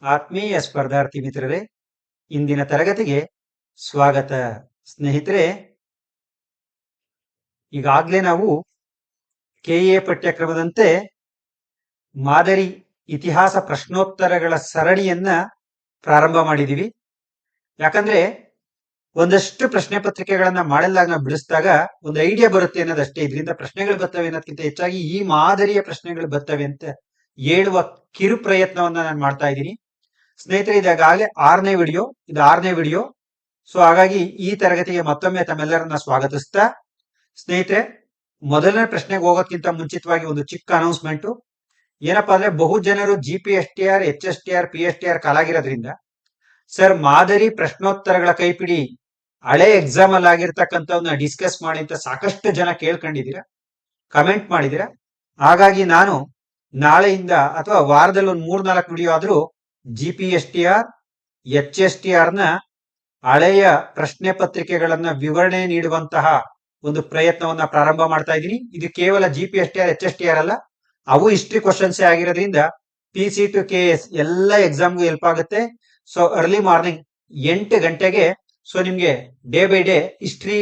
ಆತ್ಮೀಯ ಸ್ಪರ್ಧಾರ್ಥಿ ಮಿತ್ರರೇ, ಇಂದಿನ ತರಗತಿಗೆ ಸ್ವಾಗತ. ಸ್ನೇಹಿತರೆ, ಈಗಾಗಲೇ ನಾವು ಕೆಎ ಪಠ್ಯಕ್ರಮದಂತೆ ಮಾದರಿ ಇತಿಹಾಸ ಪ್ರಶ್ನೋತ್ತರಗಳ ಸರಣಿಯನ್ನ ಪ್ರಾರಂಭ ಮಾಡಿದೀವಿ. ಯಾಕಂದ್ರೆ ಒಂದಷ್ಟು ಪ್ರಶ್ನೆ ಪತ್ರಿಕೆಗಳನ್ನ ಮಾಡಲಾಗ ನಾವು ಬಿಡಿಸಿದಾಗ ಒಂದು ಐಡಿಯಾ ಬರುತ್ತೆ ಅನ್ನೋದಷ್ಟೇ. ಇದರಿಂದ ಪ್ರಶ್ನೆಗಳು ಬರ್ತವೆ ಅನ್ನೋದಕ್ಕಿಂತ ಹೆಚ್ಚಾಗಿ ಈ ಮಾದರಿಯ ಪ್ರಶ್ನೆಗಳು ಬರ್ತವೆ ಅಂತ ಹೇಳುವ ಕಿರು ಪ್ರಯತ್ನವನ್ನ ನಾನು ಮಾಡ್ತಾ ಇದ್ದೀನಿ. ಸ್ನೇಹಿತರೆ, ಇದಾಗಲೇ 6ನೇ ವಿಡಿಯೋ, ಇದು 6ನೇ ವಿಡಿಯೋ. ಸೊ ಹಾಗಾಗಿ ಈ ತರಗತಿಗೆ ಮತ್ತೊಮ್ಮೆ ತಮ್ಮೆಲ್ಲರನ್ನ ಸ್ವಾಗತಿಸ್ತಾ, ಸ್ನೇಹಿತರೆ, ಮೊದಲನೇ ಪ್ರಶ್ನೆಗೆ ಹೋಗೋದ್ಕಿಂತ ಮುಂಚಿತವಾಗಿ ಒಂದು ಚಿಕ್ಕ ಅನೌನ್ಸ್ಮೆಂಟ್. ಏನಪ್ಪಾ ಅಂದ್ರೆ, ಬಹು ಜನರು GPSTR, HSTR, PSTR ಕಾಲಾಗಿರೋದ್ರಿಂದ ಸರ್ ಮಾದರಿ ಪ್ರಶ್ನೋತ್ತರಗಳ ಕೈಪಿಡಿ ಹಳೆ ಎಕ್ಸಾಮ್ ಅಲ್ಲಿ ಆಗಿರ್ತಕ್ಕಂಥವನ್ನ ಡಿಸ್ಕಸ್ ಮಾಡಿ ಅಂತ ಸಾಕಷ್ಟು ಜನ ಕೇಳ್ಕೊಂಡಿದ್ದೀರಾ, ಕಮೆಂಟ್ ಮಾಡಿದ್ದೀರಾ. ಹಾಗಾಗಿ ನಾನು ನಾಳೆಯಿಂದ ಅಥವಾ ವಾರದಲ್ಲಿ ಒಂದು 3-4 ವಿಡಿಯೋ ಆದ್ರೂ GPSTR, HSTR ನ ಹಳೆಯ ಪ್ರಶ್ನೆ ಪತ್ರಿಕೆಗಳನ್ನ ವಿವರಣೆ ನೀಡುವಂತಹ ಒಂದು ಪ್ರಯತ್ನವನ್ನ ಪ್ರಾರಂಭ ಮಾಡ್ತಾ ಇದ್ದೀನಿ. ಇದು ಕೇವಲ GPSTR, HSTR ಅಲ್ಲ, ಅವು ಹಿಸ್ಟ್ರಿ ಕ್ವಶನ್ಸ್ ಆಗಿರೋದ್ರಿಂದ PC to KS ಎಲ್ಲ ಎಕ್ಸಾಮ್ಗೂ ಹೆಲ್ಪ್ ಆಗುತ್ತೆ. ಸೊ ಅರ್ಲಿ ಮಾರ್ನಿಂಗ್ 8 ಗಂಟೆಗೆ ಸೊ ನಿಮ್ಗೆ day by day history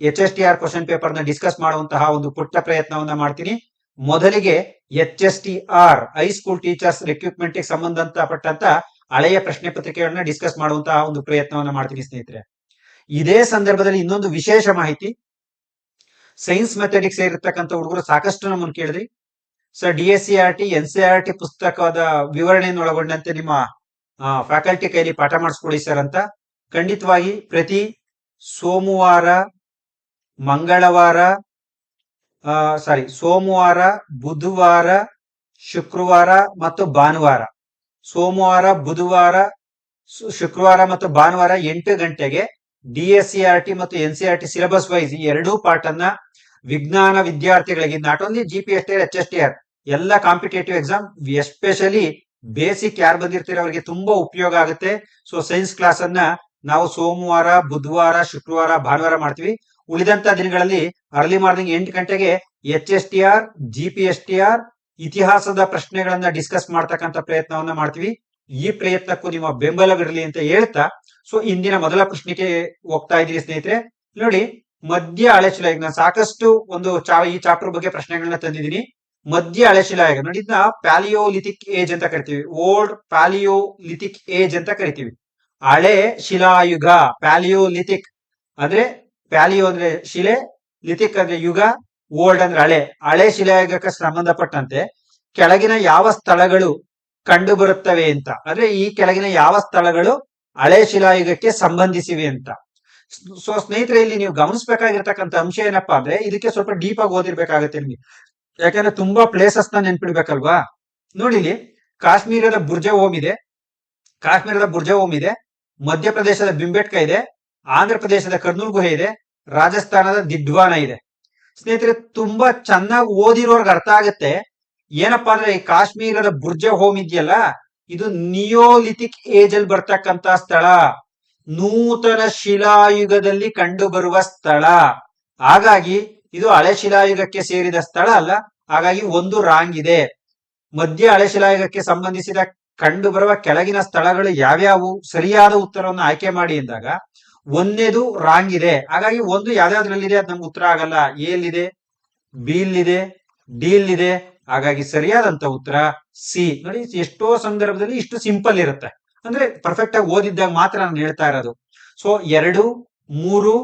HSTR question paper ನ ಡಿಸ್ಕಸ್ ಮಾಡುವಂತಹ ಒಂದು ಪುಟ್ಟ ಪ್ರಯತ್ನವನ್ನ ಮಾಡ್ತೀನಿ. ಮೊದಲಿಗೆ HSTR ಹೈಸ್ಕೂಲ್ ಟೀಚರ್ಸ್ ರಿಕ್ರೂಟ್ಮೆಂಟ್ ಗೆ ಸಂಬಂಧಪಟ್ಟಂತ ಹಳೆಯ ಪ್ರಶ್ನೆ ಪತ್ರಿಕೆಗಳನ್ನ ಡಿಸ್ಕಸ್ ಮಾಡುವಂತಹ ಒಂದು ಪ್ರಯತ್ನವನ್ನ ಮಾಡ್ತೀನಿ ಸ್ನೇಹಿತರೆ. ಇದೇ ಸಂದರ್ಭದಲ್ಲಿ ಇನ್ನೊಂದು ವಿಶೇಷ ಮಾಹಿತಿ. ಸೈನ್ಸ್ ಮೆಥಡಿಕ್ಸ್ ಇರತಕ್ಕಂಥ ಹುಡುಗರು ಸಾಕಷ್ಟು ನಮ್ಮನ್ನು ಕೇಳಿದ್ರಿ, ಸರ್ DSCRT, NCERT ಪುಸ್ತಕದ ವಿವರಣೆಯನ್ನು ಒಳಗೊಂಡಂತೆ ನಿಮ್ಮ ಫ್ಯಾಕಲ್ಟಿ ಕೈಲಿ ಪಾಠ ಮಾಡಿಸ್ಕೊಡಿ ಸರ್ ಅಂತ. ಖಂಡಿತವಾಗಿ ಪ್ರತಿ ಸೋಮವಾರ, ಬುಧವಾರ, ಶುಕ್ರವಾರ ಮತ್ತು ಭಾನುವಾರ, ಸೋಮವಾರ, ಬುಧವಾರ, ಶುಕ್ರವಾರ ಮತ್ತು ಭಾನುವಾರ 8 ಗಂಟೆಗೆ DSCRT ಮತ್ತು NCERT ಸಿಲೆಬಸ್ ವೈಸ್ ಈ ಎರಡೂ ಪಾಠನ್ನ ವಿಜ್ಞಾನ ವಿದ್ಯಾರ್ಥಿಗಳಿಗೆ, ನಾಟ್ ಓನ್ಲಿ GPSTR, HSTR, ಎಲ್ಲ ಕಾಂಪಿಟೇಟಿವ್ ಎಕ್ಸಾಮ್, ಎಸ್ಪೆಷಲಿ ಬೇಸಿಕ್ ಯಾರು ಬಂದಿರ್ತೀರ ಅವರಿಗೆ ತುಂಬಾ ಉಪಯೋಗ ಆಗುತ್ತೆ. ಸೊ ಸೈನ್ಸ್ ಕ್ಲಾಸ್ ಅನ್ನ ನಾವು ಸೋಮವಾರ, ಬುಧವಾರ, ಶುಕ್ರವಾರ, ಭಾನುವಾರ ಮಾಡ್ತೀವಿ. ಉಳಿದಂತ ದಿನಗಳಲ್ಲಿ ಅರ್ಲಿ ಮಾರ್ನಿಂಗ್ 8 ಗಂಟೆಗೆ HSTR, GPSTR ಇತಿಹಾಸದ ಪ್ರಶ್ನೆಗಳನ್ನ ಡಿಸ್ಕಸ್ ಮಾಡ್ತಕ್ಕಂಥ ಪ್ರಯತ್ನವನ್ನ ಮಾಡ್ತೀವಿ. ಈ ಪ್ರಯತ್ನಕ್ಕೂ ನಿಮ್ಮ ಬೆಂಬಲವಿರಲಿ ಅಂತ ಹೇಳ್ತಾ, ಸೊ ಇಂದಿನ ಮೊದಲ ಪ್ರಶ್ನೆಗೆ ಹೋಗ್ತಾ ಇದ್ದೀರಿ ಸ್ನೇಹಿತರೆ. ನೋಡಿ, ಮಧ್ಯ ಹಳೆಶಿಲಾಯುಗ, ನಾನು ಸಾಕಷ್ಟು ಈ ಚಾಪ್ಟರ್ ಬಗ್ಗೆ ಪ್ರಶ್ನೆಗಳನ್ನ ತಂದಿದ್ದೀನಿ. ಮಧ್ಯ ಹಳೆಶಿಲಾಯುಗ ನೋಡಿ, ಇದನ್ನ ಪ್ಯಾಲಿಯೋಲಿಥಿಕ್ ಏಜ್ ಅಂತ ಕರಿತೀವಿ, ಓಲ್ಡ್ ಪ್ಯಾಲಿಯೋಲಿಥಿಕ್ ಏಜ್ ಅಂತ ಕರಿತೀವಿ. ಹಳೆ ಶಿಲಾಯುಗ, ಪ್ಯಾಲಿಯೋಲಿಥಿಕ್ ಅಂದ್ರೆ ಪ್ಯಾಲಿಯೋ ಅಂದ್ರೆ ಶಿಲೆ, ಲಿಥಿಕ್ ಅಂದ್ರೆ ಯುಗ, ಓಲ್ಡ್ ಅಂದ್ರೆ ಹಳೆ ಶಿಲಾಯುಗಕ್ಕೆ ಸಂಬಂಧಪಟ್ಟಂತೆ ಕೆಳಗಿನ ಯಾವ ಸ್ಥಳಗಳು ಕಂಡು ಬರುತ್ತವೆ ಅಂತ, ಅಂದ್ರೆ ಈ ಕೆಳಗಿನ ಯಾವ ಸ್ಥಳಗಳು ಹಳೆ ಶಿಲಾಯುಗಕ್ಕೆ ಸಂಬಂಧಿಸಿವೆ ಅಂತ. ಸೊ ಸ್ನೇಹಿತರೆ, ಇಲ್ಲಿ ನೀವು ಗಮನಿಸಬೇಕಾಗಿರ್ತಕ್ಕಂಥ ಅಂಶ ಏನಪ್ಪಾ ಅಂದ್ರೆ, ಇದಕ್ಕೆ ಸ್ವಲ್ಪ ಡೀಪ್ ಆಗಿ ಓದಿರ್ಬೇಕಾಗತ್ತೆ ನಿಮ್ಗೆ, ಯಾಕಂದ್ರೆ ತುಂಬಾ ಪ್ಲೇಸಸ್ ನ ನೆನ್ಪಿಡ್ಬೇಕಲ್ವಾ. ನೋಡಿ, ಇಲ್ಲಿ ಕಾಶ್ಮೀರದ ಬುರ್ಜ ಓಮ್ ಇದೆ, ಮಧ್ಯಪ್ರದೇಶದ ಬಿಂಬೇಟ್ಕ ಇದೆ, ಆಂಧ್ರ ಪ್ರದೇಶದ ಕರ್ನೂಲ್ ಗುಹೆ ಇದೆ, ರಾಜಸ್ಥಾನದ ದಿಡ್ವಾನ ಇದೆ. ಸ್ನೇಹಿತರೆ, ತುಂಬಾ ಚೆನ್ನಾಗಿ ಓದಿರೋರ್ಗೆ ಅರ್ಥ ಆಗುತ್ತೆ ಏನಪ್ಪಾ ಅಂದ್ರೆ, ಈ ಕಾಶ್ಮೀರದ ಬುರ್ಜ ಹೋಮ್ ಇದೆಯಲ್ಲ, ಇದು ನಿಯೋಲಿಥಿಕ್ ಏಜ್ ಅಲ್ಲಿ ಬರ್ತಕ್ಕಂತ ಸ್ಥಳ, ನೂತನ ಶಿಲಾಯುಗದಲ್ಲಿ ಕಂಡು ಬರುವ ಸ್ಥಳ. ಹಾಗಾಗಿ ಇದು ಹಳೆ ಶಿಲಾಯುಗಕ್ಕೆ ಸೇರಿದ ಸ್ಥಳ ಅಲ್ಲ. ಹಾಗಾಗಿ ಒಂದು ರಾಂಗ್ ಇದೆ. ಮಧ್ಯ ಹಳೆ ಶಿಲಾಯುಗಕ್ಕೆ ಸಂಬಂಧಿಸಿದ ಕಂಡು ಬರುವ ಕೆಳಗಿನ ಸ್ಥಳಗಳು ಯಾವ್ಯಾವು, ಸರಿಯಾದ ಉತ್ತರವನ್ನು ಆಯ್ಕೆ ಮಾಡಿ ಎಂದಾಗ ಒಂದೇದು ರಾಂಗ್ ಇದೆ. ಹಾಗಾಗಿ ಒಂದು ಯಾವ್ಯಾವ್ದ್ರಲ್ಲಿದೆ ಅದು ನಮ್ಗೆ ಉತ್ತರ ಆಗಲ್ಲ. ಎಲ್ಲಿದೆ, ಬಿಲ್ಲಿದೆ, ಡಿಲ್ಲಿದೆ. ಹಾಗಾಗಿ ಸರಿಯಾದಂತ ಉತ್ತರ ಸಿ. ನೋಡಿ, ಎಷ್ಟೋ ಸಂದರ್ಭದಲ್ಲಿ ಇಷ್ಟು ಸಿಂಪಲ್ ಇರುತ್ತೆ, ಅಂದ್ರೆ ಪರ್ಫೆಕ್ಟ್ ಆಗಿ ಓದಿದ್ದಾಗ ಮಾತ್ರ ನಾನು ಹೇಳ್ತಾ ಇರೋದು. ಸೊ 2, 3,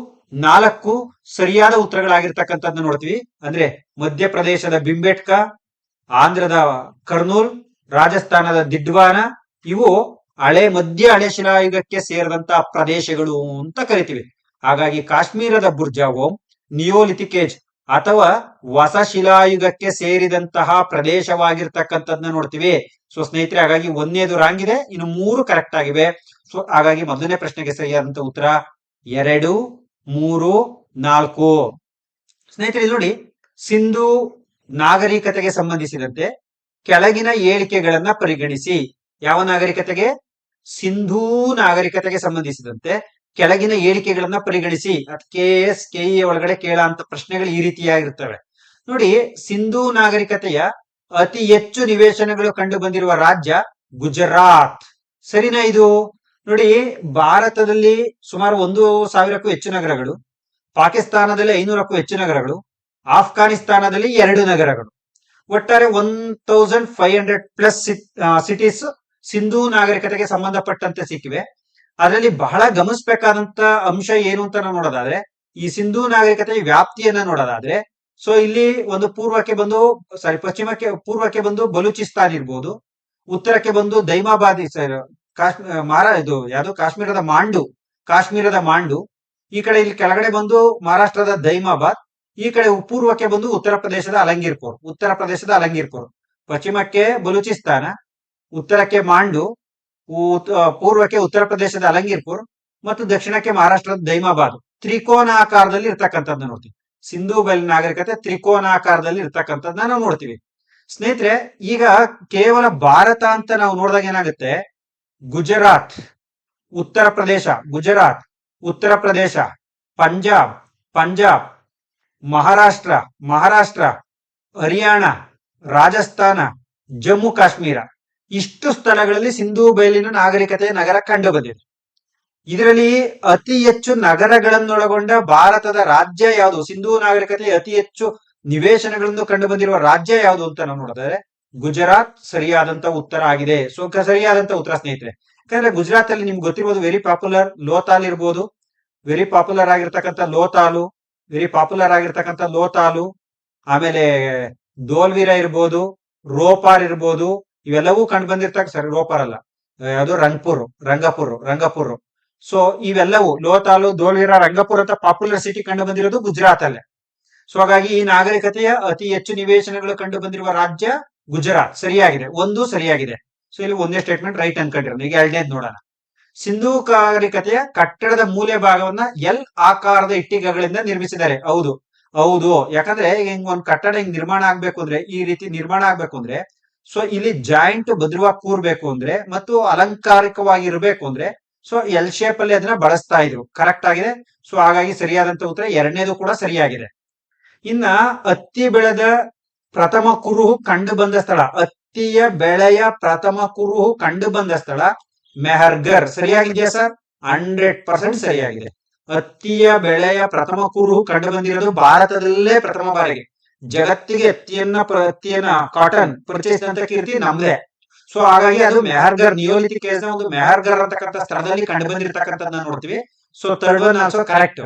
4 ಸರಿಯಾದ ಉತ್ತರಗಳಾಗಿರ್ತಕ್ಕಂಥದ್ದು ನೋಡ್ತೀವಿ. ಅಂದ್ರೆ ಮಧ್ಯಪ್ರದೇಶದ ಬಿಂಬೇಟ್ಕ, ಆಂಧ್ರದ ಕರ್ನೂಲ್, ರಾಜಸ್ಥಾನದ ದಿಡ್ವಾನ, ಇವು ಮಧ್ಯ ಹಳೆ ಶಿಲಾಯುಗಕ್ಕೆ ಸೇರಿದಂತಹ ಪ್ರದೇಶಗಳು ಅಂತ ಕರಿತೀವಿ. ಹಾಗಾಗಿ ಕಾಶ್ಮೀರದ ಬುರ್ಜ ಓಮ್ ನಿಯೋಲಿಥಿಕ್ ಏಜ್ ಅಥವಾ ಹೊಸ ಶಿಲಾಯುಗಕ್ಕೆ ಸೇರಿದಂತಹ ಪ್ರದೇಶವಾಗಿರ್ತಕ್ಕಂಥದ್ದನ್ನ ನೋಡ್ತೀವಿ. ಸೊ ಸ್ನೇಹಿತರೆ, ಹಾಗಾಗಿ ಒಂದೇದು ರಾಂಗ್ ಇದೆ, ಇನ್ನು 3 ಕರೆಕ್ಟ್ ಆಗಿವೆ. ಸೊ ಹಾಗಾಗಿ ಮೊದಲನೇ ಪ್ರಶ್ನೆಗೆ ಸರಿಯಾದಂತ ಉತ್ತರ 2, 3, 4. ಸ್ನೇಹಿತರೆ, ನೋಡಿ, ಸಿಂಧೂ ನಾಗರಿಕತೆಗೆ ಸಂಬಂಧಿಸಿದಂತೆ ಕೆಳಗಿನ ಹೇಳಿಕೆಗಳನ್ನ ಪರಿಗಣಿಸಿ. ಯಾವ ನಾಗರಿಕತೆಗೆ? ಸಿಂಧೂ ನಾಗರಿಕತೆಗೆ ಸಂಬಂಧಿಸಿದಂತೆ ಕೆಳಗಿನ ಹೇಳಿಕೆಗಳನ್ನ ಪರಿಗಣಿಸಿ. KS, KE ಒಳಗಡೆ ಕೇಳಂತ ಪ್ರಶ್ನೆಗಳು ಈ ರೀತಿಯಾಗಿರ್ತವೆ. ನೋಡಿ, ಸಿಂಧೂ ನಾಗರಿಕತೆಯ ಅತಿ ಹೆಚ್ಚು ನಿವೇಶನಗಳು ಕಂಡು ಬಂದಿರುವ ರಾಜ್ಯ ಗುಜರಾತ್. ಸರಿನಾ ಇದು? ನೋಡಿ, ಭಾರತದಲ್ಲಿ ಸುಮಾರು 1,000ಕ್ಕೂ ಹೆಚ್ಚು ನಗರಗಳು, ಪಾಕಿಸ್ತಾನದಲ್ಲಿ 500ಕ್ಕೂ ಹೆಚ್ಚು ನಗರಗಳು, ಆಫ್ಘಾನಿಸ್ತಾನದಲ್ಲಿ 2 ನಗರಗಳು, ಒಟ್ಟಾರೆ 1,500+ ಸಿಟೀಸ್ ಸಿಂಧೂ ನಾಗರಿಕತೆಗೆ ಸಂಬಂಧಪಟ್ಟಂತೆ ಸಿಕ್ಕಿವೆ. ಅದರಲ್ಲಿ ಬಹಳ ಗಮನಿಸಬೇಕಾದಂತ ಅಂಶ ಏನು ಅಂತ ನಾವು ನೋಡೋದಾದ್ರೆ, ಈ ಸಿಂಧೂ ನಾಗರಿಕತೆಯ ವ್ಯಾಪ್ತಿಯನ್ನ ನೋಡೋದಾದ್ರೆ, ಸೊ ಇಲ್ಲಿ ಒಂದು ಪೂರ್ವಕ್ಕೆ ಬಂದು ಬಲೂಚಿಸ್ತಾನ್ ಇರ್ಬೋದು, ಉತ್ತರಕ್ಕೆ ಬಂದು ದೈಮಾಬಾದ್ ಇದು ಯಾವುದು ಕಾಶ್ಮೀರದ ಮಾಂಡು, ಈ ಕಡೆ ಇಲ್ಲಿ ಕೆಳಗಡೆ ಬಂದು ಮಹಾರಾಷ್ಟ್ರದ ದೈಮಾಬಾದ್, ಈ ಕಡೆ ಪೂರ್ವಕ್ಕೆ ಬಂದು ಉತ್ತರ ಪ್ರದೇಶದ ಅಲಂಗೀರ್ಪುರ್, ಪಶ್ಚಿಮಕ್ಕೆ ಬಲೂಚಿಸ್ತಾನ, ಉತ್ತರಕ್ಕೆ ಮಾಂಡು, ಪೂರ್ವಕ್ಕೆ ಉತ್ತರ ಪ್ರದೇಶದ ಅಲಂಗೀರ್ಪುರ್ ಮತ್ತು ದಕ್ಷಿಣಕ್ಕೆ ಮಹಾರಾಷ್ಟ್ರದ ದೈಮಾಬಾದ್ ತ್ರಿಕೋನಾಕಾರದಲ್ಲಿ ಇರ್ತಕ್ಕಂಥದ್ದನ್ನ ನೋಡ್ತೀವಿ. ಸಿಂಧೂ ಬಯಲು ನಾಗರಿಕತೆ ತ್ರಿಕೋನಾಕಾರದಲ್ಲಿ ಇರ್ತಕ್ಕಂಥದ್ದನ್ನ ನಾವು ನೋಡ್ತೀವಿ. ಸ್ನೇಹಿತರೆ, ಈಗ ಕೇವಲ ಭಾರತ ಅಂತ ನಾವು ನೋಡಿದಾಗ ಏನಾಗುತ್ತೆ, ಗುಜರಾತ್, ಉತ್ತರ ಪ್ರದೇಶ, ಪಂಜಾಬ್, ಮಹಾರಾಷ್ಟ್ರ, ಹರಿಯಾಣ, ರಾಜಸ್ಥಾನ, ಜಮ್ಮು ಕಾಶ್ಮೀರ, ಇಷ್ಟು ಸ್ಥಳಗಳಲ್ಲಿ ಸಿಂಧೂ ಬಯಲಿನ ನಾಗರಿಕತೆಯ ನಗರ ಕಂಡು ಬಂದಿದೆ. ಇದರಲ್ಲಿ ಅತಿ ಹೆಚ್ಚು ನಗರಗಳನ್ನೊಳಗೊಂಡ ಭಾರತದ ರಾಜ್ಯ ಯಾವುದು, ಸಿಂಧೂ ನಾಗರಿಕತೆ ಅತಿ ಹೆಚ್ಚು ನಿವೇಶನಗಳನ್ನು ಕಂಡು ಬಂದಿರುವ ರಾಜ್ಯ ಯಾವುದು ಅಂತ ನಾವು ನೋಡಿದ್ರೆ ಗುಜರಾತ್ ಸರಿಯಾದಂತ ಉತ್ತರ ಆಗಿದೆ. ಸರಿಯಾದಂತ ಉತ್ತರ ಸ್ನೇಹಿತರೆ. ಯಾಕಂದ್ರೆ ಗುಜರಾತ್ ಅಲ್ಲಿ ನಿಮ್ಗೆ ಗೊತ್ತಿರ್ಬೋದು, ವೆರಿ ಪಾಪ್ಯುಲರ್ ಲೋತಾಲ್ ಇರ್ಬೋದು, ವೆರಿ ಪಾಪ್ಯುಲರ್ ಆಗಿರ್ತಕ್ಕಂಥ ಲೋತಾಲು, ಆಮೇಲೆ ದೋಲ್ವೀರ ಇರ್ಬೋದು, ರೋಪಾರ್ ಇರ್ಬೋದು, ಇವೆಲ್ಲವೂ ಕಂಡು ಬಂದಿರ್ತಕ್ಕ ರೋಪಾರ್ ಅಲ್ಲ, ಯಾವುದು ರಂಗಪುರ್. ಸೊ ಇವೆಲ್ಲವೂ ಲೋತಾಲು, ದೋಲ್ವೀರ, ರಂಗಪುರ್ ಅಂತ ಪಾಪ್ಯುಲರ್ ಸಿಟಿ ಕಂಡು ಬಂದಿರೋದು ಗುಜರಾತ್ ಅಲ್ಲೇ. ಸೊ ಹಾಗಾಗಿ ಈ ನಾಗರಿಕತೆಯ ಅತಿ ಹೆಚ್ಚು ನಿವೇಶನಗಳು ಕಂಡು ಬಂದಿರುವ ರಾಜ್ಯ ಗುಜರಾತ್. ಸರಿಯಾಗಿದೆ. ಸೊ ಇಲ್ಲಿ ಒಂದೇ ಸ್ಟೇಟ್ಮೆಂಟ್ ರೈಟ್ ಅನ್ಕೊಂಡಿರೋದು. ಈಗ ಎರಡನೇದು ನೋಡೋಣ. ಸಿಂಧೂ ನಾಗರಿಕತೆಯ ಕಟ್ಟಡದ ಮೂಲೆ ಭಾಗವನ್ನ ಎಲ್ ಆಕಾರದ ಇಟ್ಟಿಗೆಗಳಿಂದ ನಿರ್ಮಿಸಿದ್ದಾರೆ. ಹೌದು. ಯಾಕಂದ್ರೆ ಹಿಂಗ್ ಒಂದ್ ಕಟ್ಟಡ ನಿರ್ಮಾಣ ಆಗ್ಬೇಕು ಅಂದ್ರೆ, ಈ ರೀತಿ ನಿರ್ಮಾಣ ಆಗ್ಬೇಕು ಅಂದ್ರೆ, ಸೊ ಇಲ್ಲಿ ಜಾಯಿಂಟ್ ಭದ್ರವಾಗಿ ಕೂರ್ಬೇಕು ಅಂದ್ರೆ ಮತ್ತು ಅಲಂಕಾರಿಕವಾಗಿ ಇರಬೇಕು ಅಂದ್ರೆ, ಸೊ ಎಲ್ ಶೇಪ್ ಅಲ್ಲಿ ಅದನ್ನ ಬಳಸ್ತಾ ಇದ್ರು. ಕರೆಕ್ಟ್ ಆಗಿದೆ. ಸೊ ಹಾಗಾಗಿ ಸರಿಯಾದಂತ ಉತ್ತರ ಎರಡನೇದು ಕೂಡ ಸರಿಯಾಗಿದೆ. ಇನ್ನ ಹತ್ತಿ ಬೆಳೆದ ಪ್ರಥಮ ಕುರುಹು ಕಂಡು ಬಂದ ಸ್ಥಳ, ಹತ್ತಿಯ ಬೆಳೆಯ ಪ್ರಥಮ ಕುರುಹು ಕಂಡು ಬಂದ ಸ್ಥಳ ಮೆಹರ್ಗರ್. ಸರಿಯಾಗಿದೆಯಾ ಸರ್? 100% ಸರಿಯಾಗಿದೆ. ಹತ್ತಿಯ ಬೆಳೆಯ ಪ್ರಥಮ ಕುರುಹು ಕಂಡು ಬಂದಿರೋದು ಭಾರತದಲ್ಲೇ ಪ್ರಥಮ ಬಾರಿಗೆ. ಜಗತ್ತಿಗೆ ಹತ್ತಿಯನ್ನ ಕಾಟನ್ ಪರಿಚಯಿಸಿದಂತ ಕೀರ್ತಿ ನಮ್ದೇ. ಸೊ ಹಾಗಾಗಿ ಅದು ಮೆಹರ್ಗರ್, ನಿಯೋಲಿಥಿಕ್ ಏಜ್ ನ ಒಂದು ಮೆಹರ್ಗರ್ ಅಂತಕ್ಕಂಥ ಸ್ಥಳದಲ್ಲಿ ಕಂಡು ಬಂದಿರತಕ್ಕಂಥದ್ದನ್ನ ನೋಡ್ತೀವಿ. So third one also correct.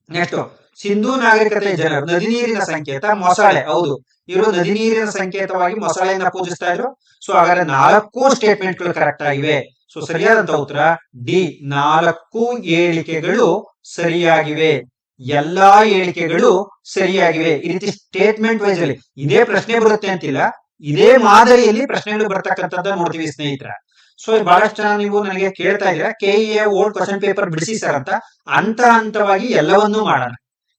Next, Sindhu ನಾಗರಿಕತೆಯ ಜನರು ನದಿ ನೀರಿನ ಸಂಕೇತ ಮೊಸಳೆ. ಹೌದು, ಇವರು ನದಿ ನೀರಿನ ಸಂಕೇತವಾಗಿ ಮೊಸಳೆಯನ್ನ ಪೂಜಿಸ್ತಾ ಇದ್ರು. ಸೊ ಹಾಗಾದ್ರೆ 4 ಸ್ಟೇಟ್ಮೆಂಟ್ಗಳು ಕರೆಕ್ಟ್ ಆಗಿವೆ. ಸೊ ಸರಿಯಾದಂತ ಉತ್ತರ ಡಿ, 4 ಹೇಳಿಕೆಗಳು ಸರಿಯಾಗಿವೆ. ಎಲ್ಲಾ ಹೇಳಿಕೆಗಳು ಸರಿಯಾಗಿವೆ. ಈ ರೀತಿ ಸ್ಟೇಟ್ಮೆಂಟ್ ವೈಸ್ ಅಲ್ಲಿ ಇದೇ ಪ್ರಶ್ನೆ ಬರುತ್ತೆ ಅಂತಿಲ್ಲ, ಇದೇ ಮಾದರಿಯಲ್ಲಿ ಪ್ರಶ್ನೆಗಳು ಬರ್ತಕ್ಕಂಥದ್ದು ನೋಡ್ತೀವಿ ಸ್ನೇಹಿತರ. ಸೊ ಬಹಳಷ್ಟು ಜನ ನೀವು ನನಗೆ ಕೇಳ್ತಾ ಇದ್ದೀರಾ, ಕೆಇಎ ಓಲ್ಡ್ ಕ್ವಶನ್ ಪೇಪರ್ ಬಿಡಿಸಿ ಸರ್ ಅಂತ. ಹಂತವಾಗಿ ಎಲ್ಲವನ್ನೂ ಮಾಡೋಣ.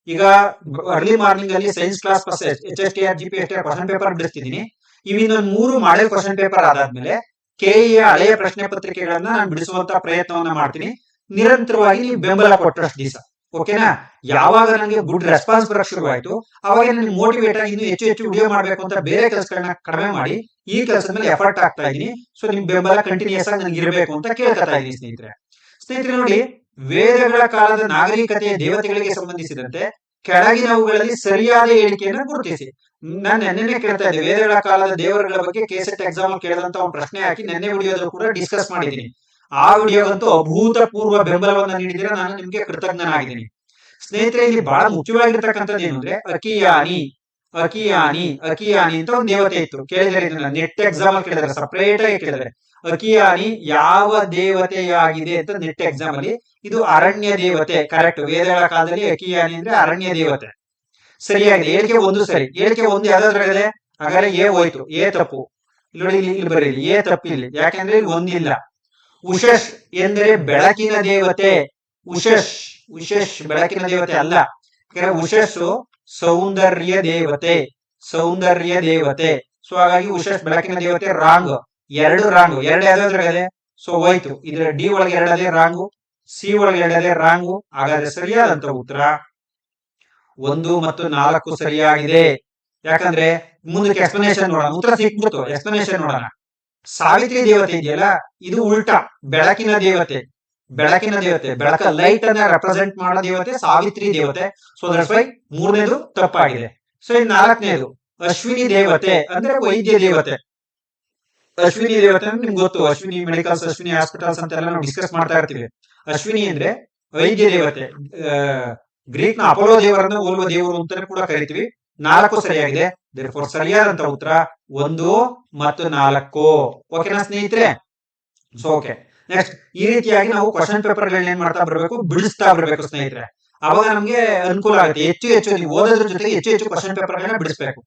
ಈಗ ಅರ್ಲಿ ಮಾರ್ನಿಂಗ್ ಅಲ್ಲಿ science class HSTR GPSTR question paper ಬಿಡಿಸ್ತಿದ್ದೀನಿ. ಇನ್ನೊಂದು 3 ಮಾಡೆಲ್ ಕ್ವಶನ್ ಪೇಪರ್ ಆದಾದ್ಮೇಲೆ ಕೆಇಎ ಹಳೆಯ ಪ್ರಶ್ನೆ ಪತ್ರಿಕೆಗಳನ್ನ ನಾನು ಬಿಡಿಸುವಂತ ಪ್ರಯತ್ನವನ್ನ ಮಾಡ್ತೀನಿ. ನಿರಂತರವಾಗಿ ನೀವು ಬೆಂಬಲ ಕೊಟ್ಟಷ್ಟು ದಿವಸ, ಓಕೆನಾ? ಯಾವಾಗ ನನಗೆ ಗುಡ್ ರೆಸ್ಪಾನ್ಸ್ ಬರಕ್ ಶುರುವಾಯ್ತು, ಅವಾಗ ನನಗೆ ಮೋಟಿವೇಟ್ ಆಗಿ ಇನ್ನು ಹೆಚ್ಚು ವಿಡಿಯೋ ಮಾಡ್ಬೇಕು ಅಂತ ಬೇರೆ ಕೆಲಸಗಳನ್ನ ಕಡಿಮೆ ಮಾಡಿ ಈ ಕೆಲಸದ ಮೇಲೆ ಎಫರ್ಟ್ ಆಗ್ತಾ ಇದೀನಿ. ಸೊ ನಿಮ್ ಬೆಂಬಲ ಕಂಟಿನ್ಯೂಸ್ ಆಗಿ ನನಗೆ ಇರಬೇಕು ಅಂತ ಕೇಳ್ತಾ ಇದೀನಿ ಸ್ನೇಹಿತರೆ. ನೋಡಿ, ವೇದಗಳ ಕಾಲದ ನಾಗರಿಕತೆಯ ದೇವತೆಗಳಿಗೆ ಸಂಬಂಧಿಸಿದಂತೆ ಕೆಳಗಿನವುಗಳಲ್ಲಿ ಸರಿಯಾದ ಹೇಳಿಕೆಯನ್ನು ಗುರುತಿಸಿ. ನಾನು ನೆನ್ನೆ ಕೇಳ್ತಾ ಇದ್ದೆ, ವೇದಗಳ ಕಾಲದ ದೇವರುಗಳ ಬಗ್ಗೆ ಕೆಸೆಟ್ ಎಕ್ಸಾಮ್ ಕೇಳಿದಂತ ಒಂದು ಪ್ರಶ್ನೆ ಹಾಕಿ ನೆನ್ನೆ ವಿಡಿಯೋದಲ್ಲಿ ಕೂಡ ಡಿಸ್ಕಸ್ ಮಾಡಿದ್ದೀನಿ. ಆ ವಿಡಿಯೋಗಂತೂ ಅಭೂತಪೂರ್ವ ಬೆಂಬಲವನ್ನ ನೀಡಿದ್ರೆ ನಾನು ನಿಮ್ಗೆ ಕೃತಜ್ಞನಾಗಿದ್ದೀನಿ ಸ್ನೇಹಿತರೆ. ಇಲ್ಲಿ ಬಹಳ ಮುಖ್ಯವಾಗಿರ್ತಕ್ಕಂಥದ್ದು ಏನು ಅಂದ್ರೆ ಅಕಿಯಾನಿ ಅಂತ ಒಂದು ದೇವತೆ ಇತ್ತು. ಕೇಳಿದರೆ ಇದನ್ನ ನೆಟ್ ಎಕ್ಸಾಮ್ ಅಲ್ಲಿ ಕೇಳಿದ್ರೆ, ಸಪರೇಟ್ ಆಗಿ ಕೇಳಿದ್ರೆ ಅಕಿಯಾನಿ ಯಾವ ದೇವತೆಯಾಗಿದೆ ಅಂತ ನೆಟ್ ಎಕ್ಸಾಮ್ ಅಲ್ಲಿ. ಇದು ಅರಣ್ಯ ದೇವತೆ. ಕರೆಕ್ಟ್. ವೇದಗಳ ಕಾಲದಲ್ಲಿ ಅಕಿಯಾನಿ ಅಂದ್ರೆ ಅರಣ್ಯ ದೇವತೆ. ಸರಿಯಾಗಿದೆ. ಹೇಳಿಕೆ 1 ಸರಿ. ಹೇಳಿಕೆ 1 ಯಾವ್ದಾದ್ರಾಗಿದೆ? ಹಾಗಾದ್ರೆ ಎ ಹೋಯ್ತು, ಎ ತಪ್ಪು. ಇಲ್ಲಿ ಬರೀ ಎ ತಪ್ಪಿಲ್ಲ, ಯಾಕೆಂದ್ರೆ ಇಲ್ಲಿ ಒಂದಿಲ್ಲ. ಉಷಶ್ ಎಂದರೆ ಬೆಳಕಿನ ದೇವತೆ. ಉಷಶ್ ಬೆಳಕಿನ ದೇವತೆ ಅಲ್ಲ. ಉಷಸ್ಸು ಸೌಂದರ್ಯ ದೇವತೆ. ಸೊ ಹಾಗಾಗಿ ಉಷಶ್ ಬೆಳಕಿನ ದೇವತೆ ರಾಂಗ್. 2 ರಾಂಗು. 2 ಯಾವ್ದಾದ್ರಾಗದೆ? ಸೊ ಹೋಯ್ತು. ಇದ್ರ ಡಿ ಒಳಗೆ 2 ಅದೇ ರಾಂಗು, ಸಿ ಒಳಗೆ 2 ಅದೇ ರಾಂಗು. ಹಾಗಾದ್ರೆ ಸರಿಯಾದಂತ ಉತ್ತರ 1 ಮತ್ತು 4 ಸರಿಯಾಗಿದೆ. ಯಾಕಂದ್ರೆ ಮುಂದಕ್ಕೆ ಎಕ್ಸ್ಪ್ಲನೇಷನ್ ನೋಡೋಣ. ಉತ್ತರ ಸಿಕ್ಬಿಡ್ತು, ಎಕ್ಸ್ಪ್ಲನೇಷನ್ ನೋಡೋಣ. ಸಾವಿತ್ರಿ ದೇವತೆ ಇದೆಯಲ್ಲ, ಇದು ಉಲ್ಟಾ, ಬೆಳಕಿನ ದೇವತೆ. ಬೆಳಕ ಲೈಟ್ ಅನ್ನ ರೆಪ್ರೆಸೆಂಟ್ ಮಾಡೋ ದೇವತೆ ಸಾವಿತ್ರಿ ದೇವತೆ. ಸೊ ದಟ್ಸ್ ವೈ ಮೂರನೇದು ತಪ್ಪಾಗಿದೆ. ಸೊ ಇನ್ ನಾಲ್ಕನೇದು ಅಶ್ವಿನಿ ದೇವತೆ ಅಂದ್ರೆ ವೈದ್ಯ ದೇವತೆ. ಅಶ್ವಿನಿ ದೇವತೆ ಅಂದ್ರೆ ನಿಮ್ಗೆ ಗೊತ್ತು, ಅಶ್ವಿನಿ ಮೆಡಿಕಲ್ಸ್, ಅಶ್ವಿನಿ ಹಾಸ್ಪಿಟಲ್ಸ್ ಅಂತೆಲ್ಲ ನಾವು ಡಿಸ್ಕಸ್ ಮಾಡ್ತಾ ಇರ್ತೀವಿ. ಅಶ್ವಿನಿ ಅಂದ್ರೆ ವೈದ್ಯ ದೇವತೆ. ಗ್ರೀಕ್ ನ ಅಪೋಲೋ ದೇವರನ್ನ ಹೋಲುವ ದೇವರು ಅಂತಾನೆ ಕೂಡ ಕರಿತೀವಿ. 4 ಸರಿಯಾಗಿದೆ. ಸರಿಯಾದಂತ ಉತ್ತರ 1 ಮತ್ತು 4. ಓಕೆನಾ ಸ್ನೇಹಿತರೆ? ಸೊ ಓಕೆ, ನೆಕ್ಸ್ಟ್ ಈ ರೀತಿಯಾಗಿ ನಾವು ಕ್ವಶನ್ ಪೇಪರ್ ಗಳನ್ನ ಏನ್ ಮಾಡ್ತಾ ಬರ್ಬೇಕು, ಬಿಡಿಸ್ತಾ ಬರ್ಬೇಕು ಸ್ನೇಹಿತರೆ. ಅವಾಗ ನಮ್ಗೆ ಅನುಕೂಲ ಆಗುತ್ತೆ. ಹೆಚ್ಚು ನೀವು ಓದೋದ್ರ ಜೊತೆಗೆ ಹೆಚ್ಚು ಕ್ವಶನ್ ಪೇಪರ್ ಗಳನ್ನ ಬಿಡಿಸ್ಬೇಕು.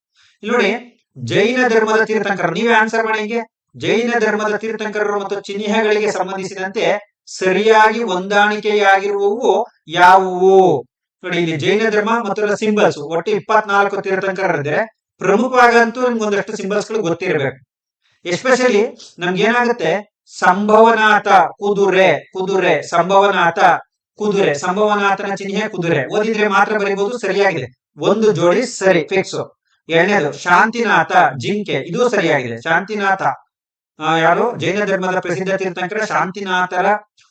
ಇಲ್ಲಿ ನೋಡಿ, ಜೈನ ಧರ್ಮದ ತೀರ್ಥಂಕರ, ನೀವೇ ಆನ್ಸರ್ ಮಾಡಿ. ಹಿಂಗೆ ಜೈನ ಧರ್ಮದ ತೀರ್ಥಂಕರರು ಮತ್ತು ಚಿಹ್ನೆಗಳಿಗೆ ಸಂಬಂಧಿಸಿದಂತೆ ಸರಿಯಾಗಿ ಹೊಂದಾಣಿಕೆಯಾಗಿರುವವು ಯಾವುವು? ನೋಡಿ, ಇಲ್ಲಿ ಜೈನ ಧರ್ಮ ಮತ್ತು ಸಿಂಬಲ್ಸ್ ಒಟ್ಟು 24 ತೀರ್ಥಂಕರರಿದ್ರೆ ಪ್ರಮುಖವಾಗಂತೂ ನಿಮ್ಗೆ ಒಂದಷ್ಟು ಸಿಂಬಲ್ಸ್ ಗಳು ಗೊತ್ತಿರಬೇಕು. ಎಸ್ಪೆಷಲಿ ನಮ್ಗೆ ಏನಾಗುತ್ತೆ, ಸಂಭವನಾಥ ಕುದುರೆ, ಸಂಭವನಾಥನ ಚಿಹ್ನೆ ಕುದುರೆ ಓದಿದ್ರೆ ಮಾತ್ರ ಬರೀಬಹುದು. ಸರಿಯಾಗಿದೆ, 1 ಜೋಡಿ ಸರಿ, ಫಿಕ್ಸ್. ಎರಡನೇದು ಶಾಂತಿನಾಥ ಜಿಂಕೆ, ಇದು ಸರಿಯಾಗಿದೆ. ಶಾಂತಿನಾಥ ಯಾರು? ಜೈನ ಧರ್ಮದ ಪ್ರಸಿದ್ಧ ತೀರ್ಥಂಕರ ಶಾಂತಿನಾಥರ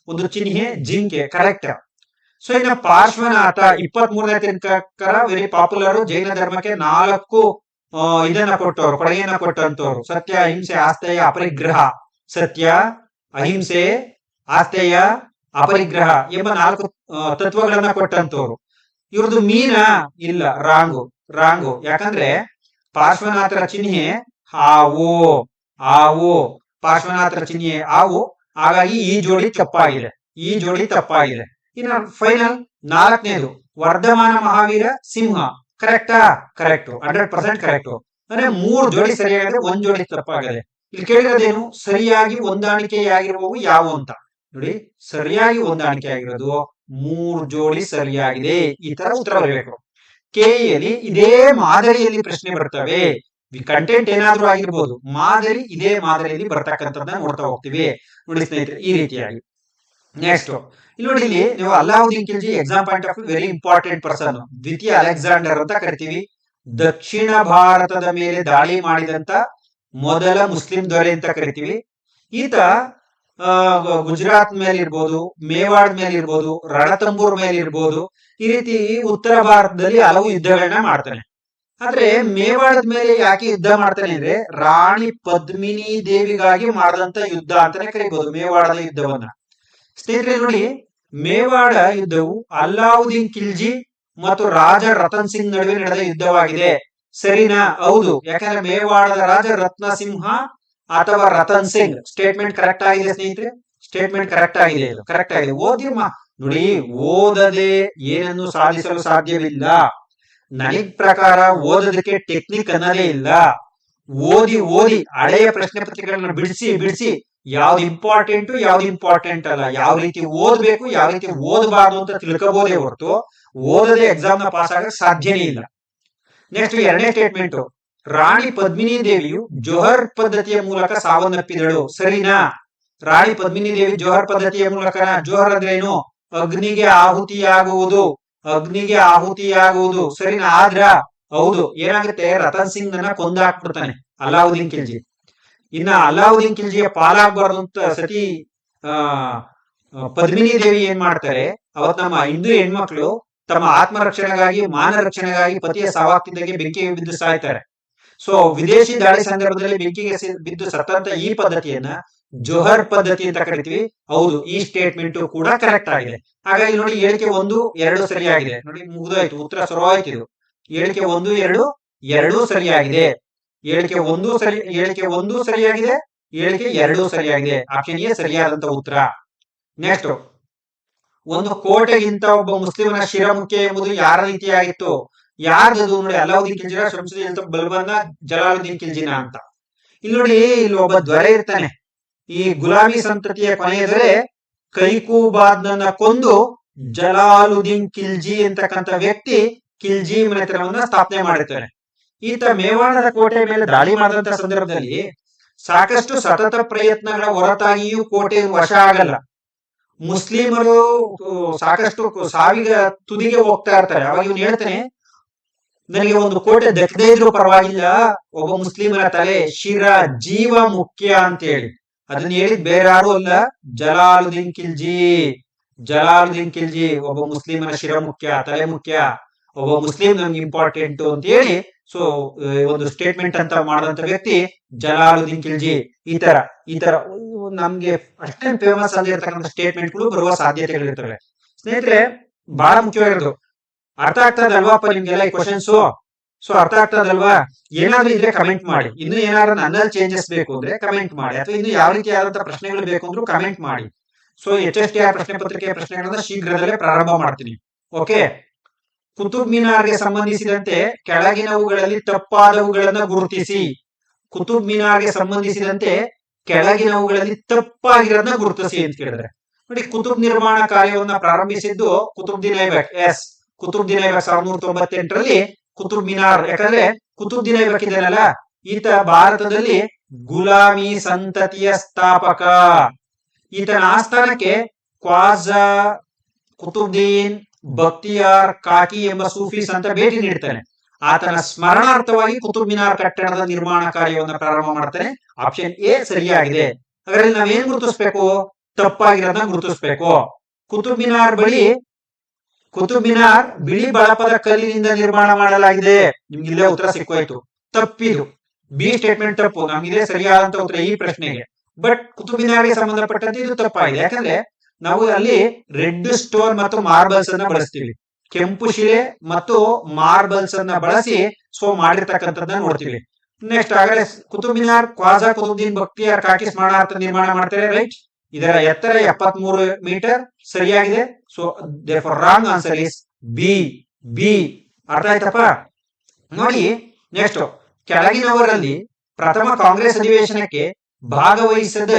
ಒಂದು ಚಿಹ್ನೆ ಜಿಂಕೆ, ಕರೆಕ್ಟ್. ಸೊ ಇನ್ನು ಪಾರ್ಶ್ವನಾಥ 23ನೇ ತೀರ್ಥಂಕರ, ವೆರಿ ಪಾಪ್ಯುಲರ್. ಜೈನ ಧರ್ಮಕ್ಕೆ 4 ಇದನ್ನ ಕೊಟ್ಟವರು, ಕೊಡುಗೆಯನ್ನ ಕೊಟ್ಟಂತವ್ರು. ಸತ್ಯ, ಅಹಿಂಸೆ, ಆಸ್ತೇಯ, ಅಪರಿಗ್ರಹ. ಸತ್ಯ, ಅಹಿಂಸೆ, ಆಸ್ತೇಯ, ಅಪರಿಗ್ರಹ ಎಂಬ 4 ತತ್ವಗಳನ್ನ ಕೊಟ್ಟಂತವ್ರು. ಇವ್ರದ್ದು ಮೀನಾ? ಇಲ್ಲ, ರಾಂಗು. ಯಾಕಂದ್ರೆ ಪಾರ್ಶ್ವನಾಥರ ಚಿಹ್ನೆ ಹಾವು, ಪಾರ್ಶ್ವನಾಥರ ಚಿಹ್ನೆ ಹಾವು. ಹಾಗಾಗಿ ಈ ಜೋಡಿ ತಪ್ಪಾಗಿದೆ. ಇನ್ನು ಫೈನಲ್ 4ನೇದು ವರ್ಧಮಾನ ಮಹಾವೀರ ಸಿಂಹ. ಕರೆಕ್ಟಾ? Correct, 100% correct. ಅಂದ್ರೆ 3 ಜೋಡಿ ಸರಿಯಾಗಿದೆ, 1 ಜೋಡಿ ತಪ್ಪಾಗಿದೆ. ಇಲ್ಲಿ ಕೇಳಿರೋದೇನು? ಸರಿಯಾಗಿ ಹೊಂದಾಣಿಕೆಯಾಗಿರುವವು ಯಾವುವು ಅಂತ. ನೋಡಿ, ಸರಿಯಾಗಿ ಹೊಂದಾಣಿಕೆಯಾಗಿರೋದು 3 ಜೋಡಿ ಸರಿಯಾಗಿದೆ. ಈ ತರ ಉತ್ತರ ಬರಬೇಕು. ಕೆಇಯಲ್ಲಿ ಇದೇ ಮಾದರಿಯಲ್ಲಿ ಪ್ರಶ್ನೆ ಬರ್ತವೆ. ಕಂಟೆಂಟ್ ಏನಾದ್ರೂ ಆಗಿರ್ಬೋದು, ಮಾದರಿ ಇದೇ ಮಾದರಿಯಲ್ಲಿ ಬರ್ತಕ್ಕಂಥದ್ದನ್ನ ನೋಡ್ತಾ ಹೋಗ್ತೀವಿ. ನೋಡಿ ಸ್ನೇಹಿತರೆ, ಈ ರೀತಿಯಾಗಿ. ನೆಕ್ಸ್ಟ್ ಇಲ್ಲಿ ನೋಡಿ, ಇಲ್ಲಿ ನೀವು Alauddin Khilji exam point of very important person, ದ್ವಿತೀಯ ಅಲೆಕ್ಸಾಂಡರ್ ಅಂತ ಕರಿತೀವಿ. ದಕ್ಷಿಣ ಭಾರತದ ಮೇಲೆ ದಾಳಿ ಮಾಡಿದಂತ ಮೊದಲ ಮುಸ್ಲಿಂ ದೊರೆ ಅಂತ ಕರಿತೀವಿ. ಈತ ಗುಜರಾತ್ ಮೇಲೆ ಇರ್ಬೋದು, ಮೇವಾಡ್ ಮೇಲೆ ಇರ್ಬೋದು, ರಣತಂಬೂರ್ ಮೇಲೆ ಇರ್ಬೋದು, ಈ ರೀತಿ ಉತ್ತರ ಭಾರತದಲ್ಲಿ ಹಲವು ಯುದ್ಧಗಳನ್ನ ಮಾಡ್ತಾನೆ. ಆದ್ರೆ ಮೇವಾಡದ ಮೇಲೆ ಯಾಕೆ ಯುದ್ಧ ಮಾಡ್ತಾನೆ ಅಂದ್ರೆ, ರಾಣಿ ಪದ್ಮಿನಿ ದೇವಿಗಾಗಿ ಮಾಡಿದಂತ ಯುದ್ಧ ಅಂತಾನೆ ಕರಿಬಹುದು ಮೇವಾಡದ ಯುದ್ಧವನ್ನ. ಸ್ನೇಹಿತರೆ ನೋಡಿ, ಮೇವಾಡ ಯುದ್ಧವು ಅಲ್ಲಾವುದ್ದೀನ್ ಖಿಲ್ಜಿ ಮತ್ತು ರಾಜ ರತನ್ ಸಿಂಗ್ ನಡುವೆ ನಡೆದ ಯುದ್ಧವಾಗಿದೆ. ಸರಿನಾ? ಹೌದು. ಯಾಕಂದ್ರೆ ಮೇವಾಡದ ರಾಜ ರತ್ನ ಸಿಂಹ ಅಥವಾ ರತನ್ ಸಿಂಗ್. ಸ್ಟೇಟ್ಮೆಂಟ್ ಕರೆಕ್ಟ್ ಆಗಿದೆ ಸ್ನೇಹಿತರೆ, ಸ್ಟೇಟ್ಮೆಂಟ್ ಕರೆಕ್ಟ್ ಆಗಿದೆ. ಇದು ಕರೆಕ್ಟ್ ಆಗಿದೆ. ನೋಡಿ, ಓದದೆ ಏನನ್ನು ಸಾಧಿಸಲು ಸಾಧ್ಯವಿಲ್ಲ. ನನಗ್ ಪ್ರಕಾರ ಓದೋದಕ್ಕೆ ಟೆಕ್ನಿಕ್ ಅನ್ನೋದೇ ಇಲ್ಲ. ಓದಿ ಹಳೆಯ ಪ್ರಶ್ನೆ ಪತ್ರಿಕೆಗಳನ್ನ ಬಿಡಿಸಿ ಯಾವ್ದು ಇಂಪಾರ್ಟೆಂಟ್ ಅಲ್ಲ, ಯಾವ ರೀತಿ ಓದ್ಬೇಕು, ಯಾವ ರೀತಿ ಓದಬಾರ್ದು ಅಂತ ತಿಳ್ಕೋಬಹುದೇ ಹೊರತು ಓದದೆ ಎಕ್ಸಾಮ್ ನ ಪಾಸ್ ಆಗಕ್ಕೆ ಸಾಧ್ಯನೇ ಇಲ್ಲ. ನೆಕ್ಸ್ಟ್ 2ನೇ ಸ್ಟೇಟ್ಮೆಂಟ್, ರಾಣಿ ಪದ್ಮಿನಿ ದೇವಿಯು ಜೋಹರ್ ಪದ್ಧತಿಯ ಮೂಲಕ ಸಾವನ್ನಪ್ಪಿದಳು. ಸರಿನಾ? ರಾಣಿ ಪದ್ಮಿನಿ ದೇವಿ ಜೋಹರ್ ಪದ್ಧತಿಯ ಮೂಲಕ, ಜೋಹರ್ ಅಂದ್ರೆ ಏನು? ಅಗ್ನಿಗೆ ಆಹುತಿಯಾಗುವುದು. ಸರಿನಾ? ಆದ್ರ ಹೌದು. ಏನಾಗುತ್ತೆ, ರತನ್ ಸಿಂಗ್ ನನ್ನ ಕೊಂದಾಕ್ಬಿಡ್ತಾನೆ ಅಲ್ಲಾವುದ್ದೀನ್ ಖಿಲ್ಜಿ. ಇನ್ನ ಅಲ್ಲಾವುದ್ದೀನ್ ಖಿಲ್ಜಿಯ ಪಾಲಾಗಬಾರ್ದು ಅಂತ ಸತಿ ಪದ್ಮಿನಿ ದೇವಿ ಏನ್ ಮಾಡ್ತಾರೆ, ಅವತ್ ನಮ್ಮ ಹಿಂದೂ ಹೆಣ್ಮಕ್ಳು ತಮ್ಮ ಆತ್ಮರಕ್ಷಣೆಗಾಗಿ, ಮಾನ ರಕ್ಷಣೆಗಾಗಿ ಪತಿಯ ಸಾವಾಗ್ತಿದ್ದಾಗೆ ಬೆಂಕಿಗೆ ಬಿದ್ದು ಸಾಯ್ತಾರೆ. ಸೊ ವಿದೇಶಿ ದಾಳಿ ಸಂದರ್ಭದಲ್ಲಿ ಬೆಂಕಿಗೆ ಬಿದ್ದು ಸತ್ತಂತ ಈ ಪದ್ಧತಿಯನ್ನ ಜೋಹರ್ ಪದ್ಧತಿ ಅಂತ ಕರಿತೀವಿ. ಹೌದು, ಈ ಸ್ಟೇಟ್ಮೆಂಟ್ ಕೂಡ ಕರೆಕ್ಟ್ ಆಗಿದೆ. ಹಾಗಾಗಿ ನೋಡಿ, ಹೇಳಿಕೆ 1, 2 ಸರಿಯಾಗಿದೆ. ನೋಡಿ, ಮುಗಿದೋಯ್ತು, ಉತ್ತರ ಶುರುವಾಯ್ತು. ಇದು ಹೇಳಿಕೆ 1, 2 ಎರಡೂ ಸರಿಯಾಗಿದೆ. ಹೇಳಿಕೆ 1 ಸರಿಯಾಗಿದೆ, ಹೇಳಿಕೆ 2 ಸರಿಯಾಗಿದೆ. ಆಪ್ಷನ್ ಎ ಸರಿಯಾದಂತ ಉತ್ತರ. ನೆಕ್ಸ್ಟ್, ಒಂದು ಕೋಟೆಗಿಂತ ಒಬ್ಬ ಮುಸ್ಲಿಮನ ಶಿರಮುಖೆ ಎಂಬುದು ಯಾರ ರೀತಿಯಾಗಿತ್ತು? ಯಾರ್ದದು? ನೋಡಿ, ಅಲ್ಲಾವುದ್ದೀನ್ ಖಿಲ್ಜಿನ, ಶಂಸುದ್ದೀನ್ ಬಲ್ಬನ್ನ, ಜಲಾಲುದ್ದೀನ್ ಖಿಲ್ಜಿನ ಅಂತ. ಇಲ್ಲಿ ನೋಡಿ, ಇಲ್ಲಿ ಒಬ್ಬ ದೊರೆ ಇರ್ತಾನೆ. ಈ ಗುಲಾಮಿ ಸಂತತಿಯ ಕೊನೆಯ ದೊರೆ ಕೈಕೂಬಾದ್ನ ಕೊಂದು ಜಲಾಲುದ್ದೀನ್ ಖಿಲ್ಜಿ ಅಂತಕ್ಕಂಥ ವ್ಯಕ್ತಿ ಖಿಲ್ಜಿ ಮನೆತನವನ್ನ ಸ್ಥಾಪನೆ ಮಾಡಿರ್ತಾನೆ. ಈತ ಮೇವಾಡದ ಕೋಟೆ ಮೇಲೆ ದಾಳಿ ಮಾಡಿದಂತ ಸಂದರ್ಭದಲ್ಲಿ ಸಾಕಷ್ಟು ಸತತ ಪ್ರಯತ್ನಗಳ ಹೊರತಾಗಿಯೂ ಕೋಟೆ ವಶ ಆಗಲ್ಲ. ಮುಸ್ಲಿಮರು ಸಾಕಷ್ಟು ಸಾವಿಗೆ ತುದಿಗೆ ಹೋಗ್ತಾ ಇರ್ತಾರೆ. ಅವಾಗ ಇವನು ಹೇಳ್ತಾನೆ, ನನಗೆ ಒಂದು ಕೋಟೆ ದಕ್ಕದೇ ಇದ್ರೂ ಪರವಾಗಿಲ್ಲ, ಒಬ್ಬ ಮುಸ್ಲಿಮರ ತಲೆ ಶಿರ ಜೀವ ಮುಖ್ಯ ಅಂತ ಹೇಳಿ. ಅದನ್ನ ಹೇಳಿದ್ ಬೇರೆ ಯಾರು ಅಲ್ಲ, ಜಲಾಲುದ್ದೀನ್ ಖಿಲ್ಜಿ. ಜಲಾಲುದ್ದೀನ್ ಖಿಲ್ಜಿ ಒಬ್ಬ ಮುಸ್ಲಿಮರ ಶಿರ ಮುಖ್ಯ, ತಲೆ ಮುಖ್ಯ, ಒಬ್ಬ ಮುಸ್ಲಿಂ ನಮ್ಗೆ ಇಂಪಾರ್ಟೆಂಟ್ ಅಂತ ಹೇಳಿ ಸೊ ಒಂದು ಸ್ಟೇಟ್ಮೆಂಟ್ ಅಂತ ಮಾಡಿದಂತ ವ್ಯಕ್ತಿ ಜಲಾಲುದ್ದೀನ್ ಖಿಲ್ಜಿ. ಈ ತರ ನಮ್ಗೆ ಅಷ್ಟೇ ಫೇಮಸ್ ಆಗಿರ್ತಕ್ಕಂಥ ಸ್ಟೇಟ್ಮೆಂಟ್ಗಳು ಬರುವ ಸಾಧ್ಯತೆಗಳಿರ್ತವೆ. ಸ್ನೇಹಿತರೆ, ಬಹಳ ಮುಖ್ಯವಾಗಿರೋದು ಅರ್ಥ ಆಗ್ತದಲ್ವಾಪ್ಪ ನಿಮ್ಗೆಲ್ಲ ಈ ಕ್ವಶನ್ಸ್? ಸೊ ಅರ್ಥ ಆಗ್ತದಲ್ವಾ? ಏನಾದ್ರೂ ಇದ್ರೆ ಕಮೆಂಟ್ ಮಾಡಿ. ಇನ್ನು ಏನಾದ್ರು ನನ್ನಲ್ಲಿ ಚೇಂಜಸ್ ಬೇಕು ಅಂದ್ರೆ ಕಮೆಂಟ್ ಮಾಡಿ, ಅಥವಾ ಇನ್ನು ಯಾವ ರೀತಿಯಾದಂತಹ ಪ್ರಶ್ನೆಗಳು ಬೇಕು ಅಂದ್ರೂ ಕಮೆಂಟ್ ಮಾಡಿ. ಸೊ HSTR ಪ್ರಶ್ನೆ ಪತ್ರಿಕೆಯ ಪ್ರಶ್ನೆಗಳನ್ನ ಶೀಘ್ರದಲ್ಲೇ ಪ್ರಾರಂಭ ಮಾಡ್ತೀನಿ. ಓಕೆ. ಕುತುಬ್ ಮಿನಾರ್ಗೆ ಸಂಬಂಧಿಸಿದಂತೆ ಕೆಳಗಿನವುಗಳಲ್ಲಿ ತಪ್ಪಾದವುಗಳನ್ನ ಗುರುತಿಸಿ. ಕುತುಬ್ ಮಿನಾರ್ಗೆ ಸಂಬಂಧಿಸಿದಂತೆ ಕೆಳಗಿನವುಗಳಲ್ಲಿ ತಪ್ಪಾಗಿರೋದನ್ನ ಗುರುತಿಸಿ ಅಂತ ಕೇಳಿದ್ರೆ, ನೋಡಿ, ಕುತುಬ್ ನಿರ್ಮಾಣ ಕಾರ್ಯವನ್ನ ಪ್ರಾರಂಭಿಸಿದ್ದು ಕುತುಬ್ದೀನ್ ಐಬಕ್. ಕುತುಬ್ದೀನ್ ಐಬಕ್ 1198ರಲ್ಲಿ ಕುತುಬ್ ಮಿನಾರ್. ಯಾಕಂದ್ರೆ ಕುತುಬ್ದೀನ್ ಐಬಕ್ ಇದೆಯಲ್ಲ, ಈತ ಭಾರತದಲ್ಲಿ ಗುಲಾಮಿ ಸಂತತಿಯ ಸ್ಥಾಪಕ. ಈತನ ಆಸ್ಥಾನಕ್ಕೆ ಖ್ವಾಜಾ ಕುತುಬ್ದೀನ್ ಬಕ್ತಿಯಾರ್ ಕಾಕಿ ಎಂಬ ಸೂಫಿ ಸಂತ ಭೇಟಿ ನೀಡ್ತಾನೆ. ಆತನ ಸ್ಮರಣಾರ್ಥವಾಗಿ ಕುತುಬ್ ಮಿನಾರ್ ಕಟ್ಟಡದ ನಿರ್ಮಾಣ ಕಾರ್ಯವನ್ನು ಪ್ರಾರಂಭ ಮಾಡ್ತಾನೆ. ಆಪ್ಷನ್ ಎ ಸರಿಯಾಗಿದೆ. ಅದರಲ್ಲಿ ನಾವೇನ್ ಗುರುತಿಸ್ಬೇಕು? ತಪ್ಪಾಗಿರೋದನ್ನ ಗುರುತಿಸ್ಬೇಕು. ಕುತುಬ್ ಮಿನಾರ್ ಬಿಳಿ ಬಳಪದ ಕಲ್ಲಿನಿಂದ ನಿರ್ಮಾಣ ಮಾಡಲಾಗಿದೆ. ನಿಮ್ಗೆ ಇಲ್ಲೇ ಉತ್ತರ ಸಿಕ್ಕೋಯ್ತು. ತಪ್ಪಿದು. ಬಿ ಸ್ಟೇಟ್ಮೆಂಟ್ ತಪ್ಪು. ನಮ್ಗಿದೆ ಸರಿಯಾದಂತ ಉತ್ತರ ಈ ಪ್ರಶ್ನೆಗೆ. ಬಟ್ ಕುತುಬ್ ಮಿನಾರ್ಗೆ ಸಂಬಂಧಪಟ್ಟಂತೆ ಇದು ತಪ್ಪಾಗಿದೆ. ಯಾಕಂದ್ರೆ ನಾವು ಅಲ್ಲಿ ರೆಡ್ ಸ್ಟೋನ್ ಮತ್ತು ಮಾರ್ಬಲ್ಸ್ ಅನ್ನ ಬಳಸ್ತೀವಿ. ಕೆಂಪು ಶಿಲೆ ಮತ್ತು ಮಾರ್ಬಲ್ಸ್ ಅನ್ನ ಬಳಸಿ ಮಾಡಿರ್ತಕ್ಕಂಥದ್ದನ್ನ ನೋಡ್ತೀವಿ. ನೆಕ್ಸ್ಟ್ ಆಗಲೇ ಕುತುಬ್ ಮಿನಾರ್ ಖ್ವಾಜಾ ಕುತುಬ್ದೀನ್ ಬಕ್ತಿಯಾರ್ ಕಾಕಿ ಸ್ಮರಣಾರ್ಥ ನಿರ್ಮಾಣ ಮಾಡ್ತಾರೆ. ರೈಟ್. ಇದರ ಎತ್ತರ 73 ಮೀಟರ್. ಸರಿಯಾಗಿದೆ. So therefore wrong answer is B. ಅರ್ಥ ಆಯ್ತಪ್ಪ? ನೋಡಿ, ನೆಕ್ಸ್ಟ್ ಕೆಳಗಿನವರಲ್ಲಿ ಪ್ರಥಮ ಕಾಂಗ್ರೆಸ್ ಅಧಿವೇಶನಕ್ಕೆ ಭಾಗವಹಿಸದ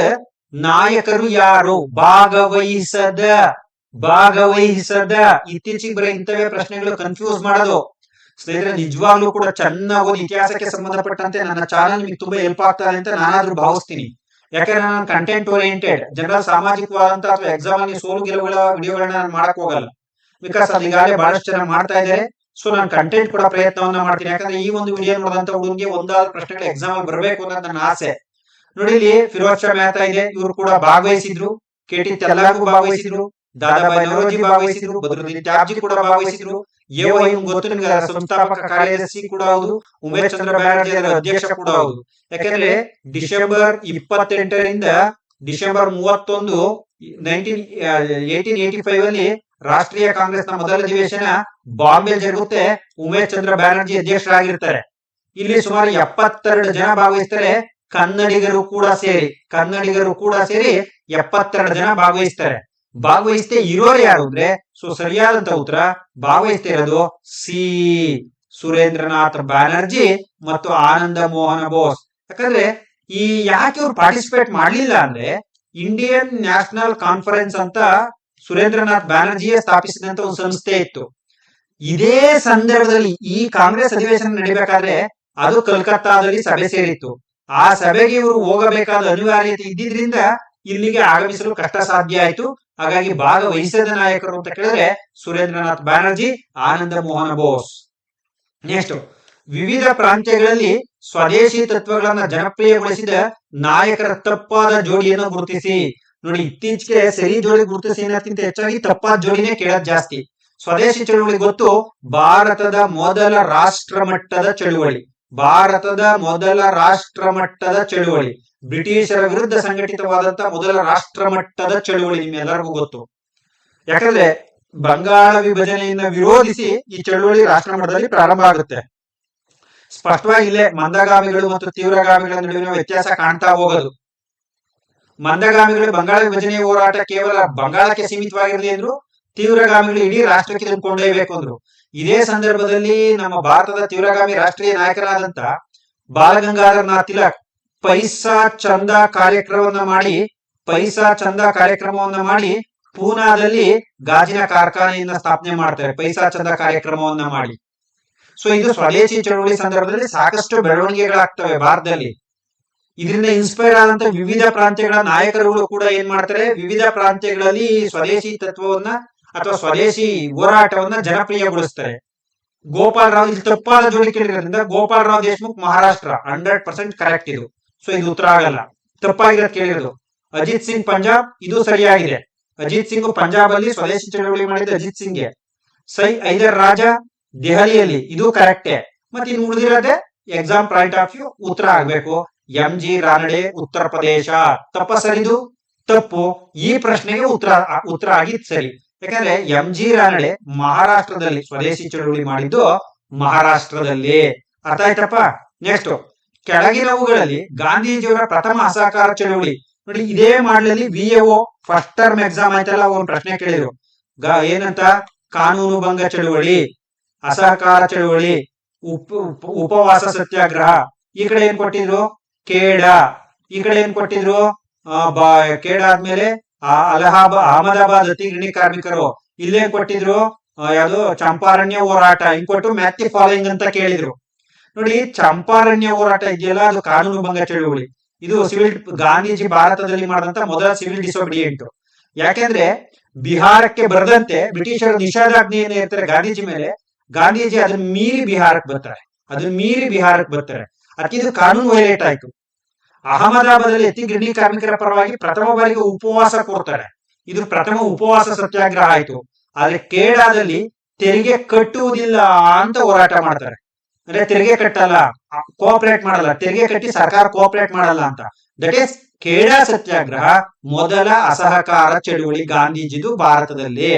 ನಾಯಕರು ಯಾರು? ಭಾಗವಹಿಸದ ಇತ್ತೀಚೆಗೆ ಬರೋ ಇಂಥವೇ ಪ್ರಶ್ನೆಗಳು ಕನ್ಫ್ಯೂಸ್ ಮಾಡೋದು. ಸ್ನೇಹಿತರೆ, ನಿಜವಾಗ್ಲೂ ಕೂಡ ಚೆನ್ನಾಗಿ ಓದಿ. ಇತಿಹಾಸಕ್ಕೆ ಸಂಬಂಧಪಟ್ಟಂತೆ ನನ್ನ ಚಾನಲ್ ನಿಮಗೆ ತುಂಬಾ ಹೆಲ್ಪ್ ಆಗ್ತದೆ ಅಂತ ನಾನಾದ್ರೂ ಭಾವಿಸ್ತೀನಿ. ಯಾಕಂದ್ರೆ ನಾನು ಕಂಟೆಂಟ್ ಓರಿಯೆಂಟೆಡ್, ಜನರಲ್ ಸಾಮಾಜಿಕವಾದಂತಹ ಅಥವಾ ಎಕ್ಸಾಮ್ ಅಲ್ಲಿ ಸೋಲು ಗೆಲುವುಗಳ ವಿಡಿಯೋಗಳನ್ನ ನಾನು ಮಾಡಕ್ ಹೋಗಲ್ಲ. ಬಿಕಾಸ್ ಅದು ಈಗಾಗಲೇ ಬಹಳಷ್ಟು ಜನ ಮಾಡ್ತಾ ಇದ್ದಾರೆ. ಸೊ ನಾನು ಕಂಟೆಂಟ್ ಕೂಡ ಪ್ರಯತ್ನವನ್ನ ಮಾಡ್ತೀನಿ. ಯಾಕಂದ್ರೆ ಈ ಒಂದು ವಿಡಿಯೋ ನೋಡಿದಂತ ಹುಡುಗಿಗೆ ಒಂದಾದ ಪ್ರಶ್ನೆಗಳು ಎಕ್ಸಾಮ್ ಅಲ್ಲಿ ಬರಬೇಕು ಅನ್ನೋದು ನನ್ನ ಆಸೆ. ನೋಡಿ, ಇಲ್ಲಿ ಫಿರೋಜ್ ಶಾ ಮೆಹ್ತಾ ಇದೆ, ಇವರು ಕೂಡ ಭಾಗವಹಿಸಿದ್ರು. KT ತೆಲಂಗಾಣಗೂ ಭಾಗವಹಿಸಿದ್ರು. ದಾದಾಬಾಯಿ ನವರೋಜಿ ಭಾಗವಹಿಸಿದ್ರು. ಬದ್ರುದ್ದೀನ್ ತ್ಯಾಬ್ಜಿ ಕೂಡ ಭಾಗವಹಿಸಿದ್ರು. ಗೊತ್ತು ನಿಮ್ಗೆ, ಸಂಸ್ಥಾಪಕ ಕಾರ್ಯದರ್ಶಿ ಕೂಡ ಹೌದು. ಉಮೇಶ್ ಚಂದ್ರ ಬ್ಯಾನರ್ಜಿ ಅದರ ಅಧ್ಯಕ್ಷ ಕೂಡ ಹೌದು. ಯಾಕಂದ್ರೆ ಡಿಸೆಂಬರ್ 28ರಿಂದ ಡಿಸೆಂಬರ್ 31, 1885 ಅಲ್ಲಿ ರಾಷ್ಟ್ರೀಯ ಕಾಂಗ್ರೆಸ್ನ ಮೊದಲ ಅಧಿವೇಶನ ಬಾಂಬೆ ಜರುಗುತ್ತೆ. ಉಮೇಶ್ ಚಂದ್ರ ಬ್ಯಾನರ್ಜಿ ಅಧ್ಯಕ್ಷರಾಗಿರ್ತಾರೆ. ಇಲ್ಲಿ ಸುಮಾರು 72 ಜನ ಭಾಗವಹಿಸ್ತಾರೆ. ಕನ್ನಡಿಗರು ಕೂಡ ಸೇರಿ 72 ಜನ ಭಾಗವಹಿಸ್ತಾರೆ. ಭಾಗವಹಿಸದೆ ಇರೋರು ಯಾರು ಅಂದ್ರೆ, ಸರಿಯಾದಂತ ಉತ್ತರ ಭಾಗವಹಿಸ್ತಾ ಇರೋದು ಸಿ, ಸುರೇಂದ್ರನಾಥ್ ಬ್ಯಾನರ್ಜಿ ಮತ್ತು ಆನಂದ ಮೋಹನ ಬೋಸ್. ಯಾಕಂದ್ರೆ ಯಾಕೆ ಅವ್ರು ಪಾರ್ಟಿಸಿಪೇಟ್ ಮಾಡ್ಲಿಲ್ಲ ಅಂದ್ರೆ, ಇಂಡಿಯನ್ ನ್ಯಾಷನಲ್ ಕಾನ್ಫರೆನ್ಸ್ ಅಂತ ಸುರೇಂದ್ರನಾಥ್ ಬ್ಯಾನರ್ಜಿಯೇ ಸ್ಥಾಪಿಸಿದಂತ ಒಂದು ಸಂಸ್ಥೆ ಇತ್ತು. ಇದೇ ಸಂದರ್ಭದಲ್ಲಿ ಈ ಕಾಂಗ್ರೆಸ್ ಅಧಿವೇಶನ ನಡೀಬೇಕಾದ್ರೆ ಅದು ಕಲ್ಕತ್ತಾದಲ್ಲಿ ಸಭೆ ಸೇರಿತ್ತು. ಆ ಸಭೆಗೆ ಇವರು ಹೋಗಬೇಕಾದ ಅನಿವಾರ್ಯತೆ ಇದ್ದಿದ್ರಿಂದ ಇಲ್ಲಿಗೆ ಆಗಮಿಸಲು ಕಷ್ಟ ಸಾಧ್ಯ ಆಯ್ತು. ಹಾಗಾಗಿ ಭಾಗವಹಿಸದ ನಾಯಕರು ಅಂತ ಕೇಳಿದ್ರೆ ಸುರೇಂದ್ರನಾಥ್ ಬ್ಯಾನರ್ಜಿ, ಆನಂದ ಮೋಹನ ಬೋಸ್. ನೆಕ್ಸ್ಟ್, ವಿವಿಧ ಪ್ರಾಂತ್ಯಗಳಲ್ಲಿ ಸ್ವದೇಶಿ ತತ್ವಗಳನ್ನ ಜನಪ್ರಿಯಗೊಳಿಸಿದ ನಾಯಕರ ತಪ್ಪಾದ ಜೋಡಿಯನ್ನು ಗುರುತಿಸಿ. ನೋಡಿ, ಇತ್ತೀಚೆಗೆ ಸರಿ ಜೋಡಿ ಗುರುತಿಸಿ ಅನ್ನೋದಕ್ಕಿಂತ ಹೆಚ್ಚಾಗಿ ತಪ್ಪಾದ ಜೋಡಿನೇ ಕೇಳೋದು ಜಾಸ್ತಿ. ಸ್ವದೇಶಿ ಚಳುವಳಿ ಗೊತ್ತು, ಭಾರತದ ಮೊದಲ ರಾಷ್ಟ್ರಮಟ್ಟದ ಚಳುವಳಿ. ಬ್ರಿಟಿಷರ ವಿರುದ್ಧ ಸಂಘಟಿತವಾದಂತಹ ಮೊದಲ ರಾಷ್ಟ್ರಮಟ್ಟದ ಚಳುವಳಿ ನಿಮ್ಮೆಲ್ಲರಿಗೂ ಗೊತ್ತು. ಯಾಕಂದ್ರೆ ಬಂಗಾಳ ವಿಭಜನೆಯನ್ನ ವಿರೋಧಿಸಿ ಈ ಚಳುವಳಿ ರಾಷ್ಟ್ರ ಮಟ್ಟದಲ್ಲಿ ಪ್ರಾರಂಭ ಆಗುತ್ತೆ. ಸ್ಪಷ್ಟವಾಗಿ ಇಲ್ಲೇ ಮಂದಗಾಮಿಗಳು ಮತ್ತು ತೀವ್ರಗಾಮಿಗಳ ನಡುವಿನ ವ್ಯತ್ಯಾಸ ಕಾಣ್ತಾ ಹೋಗೋದು. ಮಂದಗಾಮಿಗಳು ಬಂಗಾಳ ವಿಭಜನೆಯ ಹೋರಾಟ ಕೇವಲ ಬಂಗಾಳಕ್ಕೆ ಸೀಮಿತವಾಗಿರಲಿ ಅಂದ್ರು, ತೀವ್ರಗಾಮಿಗಳು ಇಡೀ ರಾಷ್ಟ್ರಕ್ಕೆ ಇದನ್ನು ಕೊಂಡೊಯ್ಯಬೇಕು ಅಂದ್ರು. ಇದೇ ಸಂದರ್ಭದಲ್ಲಿ ನಮ್ಮ ಭಾರತದ ತೀವ್ರಗಾಮಿ ರಾಷ್ಟ್ರೀಯ ನಾಯಕರಾದಂತ ಬಾಲಗಂಗಾಧರ ನಾಥ್ ತಿಲಕ್ ಪೈಸಾ ಚಂದ ಕಾರ್ಯಕ್ರಮವನ್ನ ಮಾಡಿ ಪೂನಾದಲ್ಲಿ ಗಾಜಿನ ಕಾರ್ಖಾನೆಯನ್ನ ಸ್ಥಾಪನೆ ಮಾಡ್ತಾರೆ. ಪೈಸಾ ಚಂದ ಕಾರ್ಯಕ್ರಮವನ್ನ ಮಾಡಿ. ಸೊ ಇದು ಸ್ವದೇಶಿ ಚಳುವಳಿ ಸಂದರ್ಭದಲ್ಲಿ ಸಾಕಷ್ಟು ಬೆಳವಣಿಗೆಗಳಾಗ್ತವೆ ಭಾರತದಲ್ಲಿ. ಇದರಿಂದ ಇನ್ಸ್ಪೈರ್ ಆದಂತ ವಿವಿಧ ಪ್ರಾಂತ್ಯಗಳ ನಾಯಕರುಗಳು ಕೂಡ ಏನ್ ಮಾಡ್ತಾರೆ, ವಿವಿಧ ಪ್ರಾಂತ್ಯಗಳಲ್ಲಿ ಸ್ವದೇಶಿ ತತ್ವವನ್ನ ಅಥವಾ ಸ್ವದೇಶಿ ಹೋರಾಟವನ್ನ ಜನಪ್ರಿಯಗೊಳಿಸ್ತಾರೆ. ಗೋಪಾಲ್ ರಾವ್, ಇಲ್ಲಿ ತಪ್ಪಾದ ಜೋಡಿ ಕೇಳಿರೋದ್ರಿಂದ ಗೋಪಾಲ್ ರಾವ್ ದೇಶ್ಮುಖ್ ಮಹಾರಾಷ್ಟ್ರ 100% ಕರೆಕ್ಟ್ ಇದು. ಸೊ ಇದು ಉತ್ತರ ಆಗಲ್ಲ, ತಪ್ಪಾಗಿರೋದು ಕೇಳಿರೋದು. ಅಜಿತ್ ಸಿಂಗ್ ಪಂಜಾಬ್, ಇದು ಸರಿಯಾಗಿದೆ. ಅಜಿತ್ ಸಿಂಗ್ ಪಂಜಾಬ್ ಅಲ್ಲಿ ಸ್ವದೇಶಿ ಚಳವಳಿ ಮಾಡಿದ ಅಜಿತ್ ಸಿಂಗ್ಗೆ. ಸೈ ಐದರ್ ರಾಜ ದೆಹಲಿಯಲ್ಲಿ, ಇದು ಕರೆಕ್ಟೇ. ಮತ್ತೆ ಇನ್ನು ಉಳಿದಿರೋದೇ ಎಕ್ಸಾಮ್ ಪಾಯಿಂಟ್ ಆಫ್ ವ್ಯೂ ಉತ್ತರ ಆಗ್ಬೇಕು. M G Ranade Uttar Pradesh. ತಪ್ಪ ಸರಿದು? ತಪ್ಪು. ಈ ಪ್ರಶ್ನೆಗೆ ಉತ್ತರ ಆಗಿದ್ ಸರಿ. ಯಾಕಂದ್ರೆ ಎಂ ಜಿ ರಾನಡೆ ಮಹಾರಾಷ್ಟ್ರದಲ್ಲಿ ಸ್ವದೇಶಿ ಚಳವಳಿ ಮಾಡಿದ್ದು ಮಹಾರಾಷ್ಟ್ರದಲ್ಲಿ. ಅರ್ಥ ಆಯ್ತಪ್ಪ? ನೆಕ್ಸ್ಟ್, ಕೆಳಗಿನವುಗಳಲ್ಲಿ ಗಾಂಧೀಜಿಯವರ ಪ್ರಥಮ ಅಸಹಕಾರ ಚಳವಳಿ. ನೋಡಿ, ಇದೇ ಮಾಡ್ಲಲ್ಲಿ VAO ಫಸ್ಟ್ ಟರ್ಮ್ ಎಕ್ಸಾಮ್ ಆಯ್ತಲ್ಲ, ಒಂದ್ ಪ್ರಶ್ನೆ ಕೇಳಿದ್ರು. ಏನಂತ? ಕಾನೂನು ಭಂಗ ಚಳವಳಿ, ಅಸಹಕಾರ ಚಳವಳಿ, ಉಪವಾಸ ಸತ್ಯಾಗ್ರಹ. ಈ ಕಡೆ ಏನ್ ಕೊಟ್ಟಿದ್ರು? ಕೇಡ. ಈ ಕಡೆ ಏನ್ ಕೊಟ್ಟಿದ್ರು? ಕೇಡ ಆದ್ಮೇಲೆ ಅಹಮದಾಬಾದ್ ಅತಿ ಗಿರಣಿ ಕಾರ್ಮಿಕರು. ಇಲ್ಲೇನ್ ಕೊಟ್ಟಿದ್ರು? ಯಾವ್ದು? ಚಂಪಾರಣ್ಯ ಹೋರಾಟ. ಹಿಂಗ್ ಕೊಟ್ಟು ಮ್ಯಾಥ್ ಫಾಲೋಯಿಂಗ್ ಅಂತ ಕೇಳಿದ್ರು. ನೋಡಿ, ಚಂಪಾರಣ್ಯ ಹೋರಾಟ ಇದೆಯಲ್ಲ, ಅದು ಕಾನೂನು ಭಂಗ ಚಳವಳಿ. ಇದು ಸಿವಿಲ್, ಗಾಂಧೀಜಿ ಭಾರತದಲ್ಲಿ ಮಾಡಿದಂತ ಮೊದಲ ಸಿವಿಲ್ ಡಿಸೋಬಿಡಿಯೆಂಟ್. ಯಾಕೆಂದ್ರೆ ಬಿಹಾರಕ್ಕೆ ಬರದಂತೆ ಬ್ರಿಟಿಷರು ನಿಷೇಧಾಜ್ಞೆಯನ್ನು ಇರ್ತಾರೆ ಗಾಂಧೀಜಿ ಮೇಲೆ. ಗಾಂಧೀಜಿ ಅದನ್ನ ಮೀರಿ ಬಿಹಾರಕ್ಕೆ ಬರ್ತಾರೆ. ಅದಕ್ಕೆ ಇದು ಕಾನೂನು ವೈಲೇಟ್ ಆಯ್ತು. ಅಹಮದಾಬಾದಲ್ಲಿ ಅತಿ ಗಿರಣಿ ಕಾರ್ಮಿಕರ ಪರವಾಗಿ ಪ್ರಥಮ ಬಾರಿಗೆ ಉಪವಾಸ ಕೊಡ್ತಾರೆ. ಇದು ಪ್ರಥಮ ಉಪವಾಸ ಸತ್ಯಾಗ್ರಹ ಆಯ್ತು. ಆದ್ರೆ ಕೇಡಾದಲ್ಲಿ ತೆರಿಗೆ ಕಟ್ಟುವುದಿಲ್ಲ ಅಂತ ಹೋರಾಟ ಮಾಡ್ತಾರೆ. ಅಂದ್ರೆ ತೆರಿಗೆ ಕಟ್ಟಲ್ಲ, ಕೋಆಪರೇಟ್ ಮಾಡಲ್ಲ, ತೆರಿಗೆ ಕಟ್ಟಿ ಸರ್ಕಾರ ಕೋಆಪರೇಟ್ ಮಾಡಲ್ಲ ಅಂತ. ದಟ್ ಈಸ್ ಕೇಡಾ ಸತ್ಯಾಗ್ರಹ ಮೊದಲ ಅಸಹಕಾರ ಚಳುವಳಿ ಗಾಂಧೀಜಿದು ಭಾರತದಲ್ಲಿ.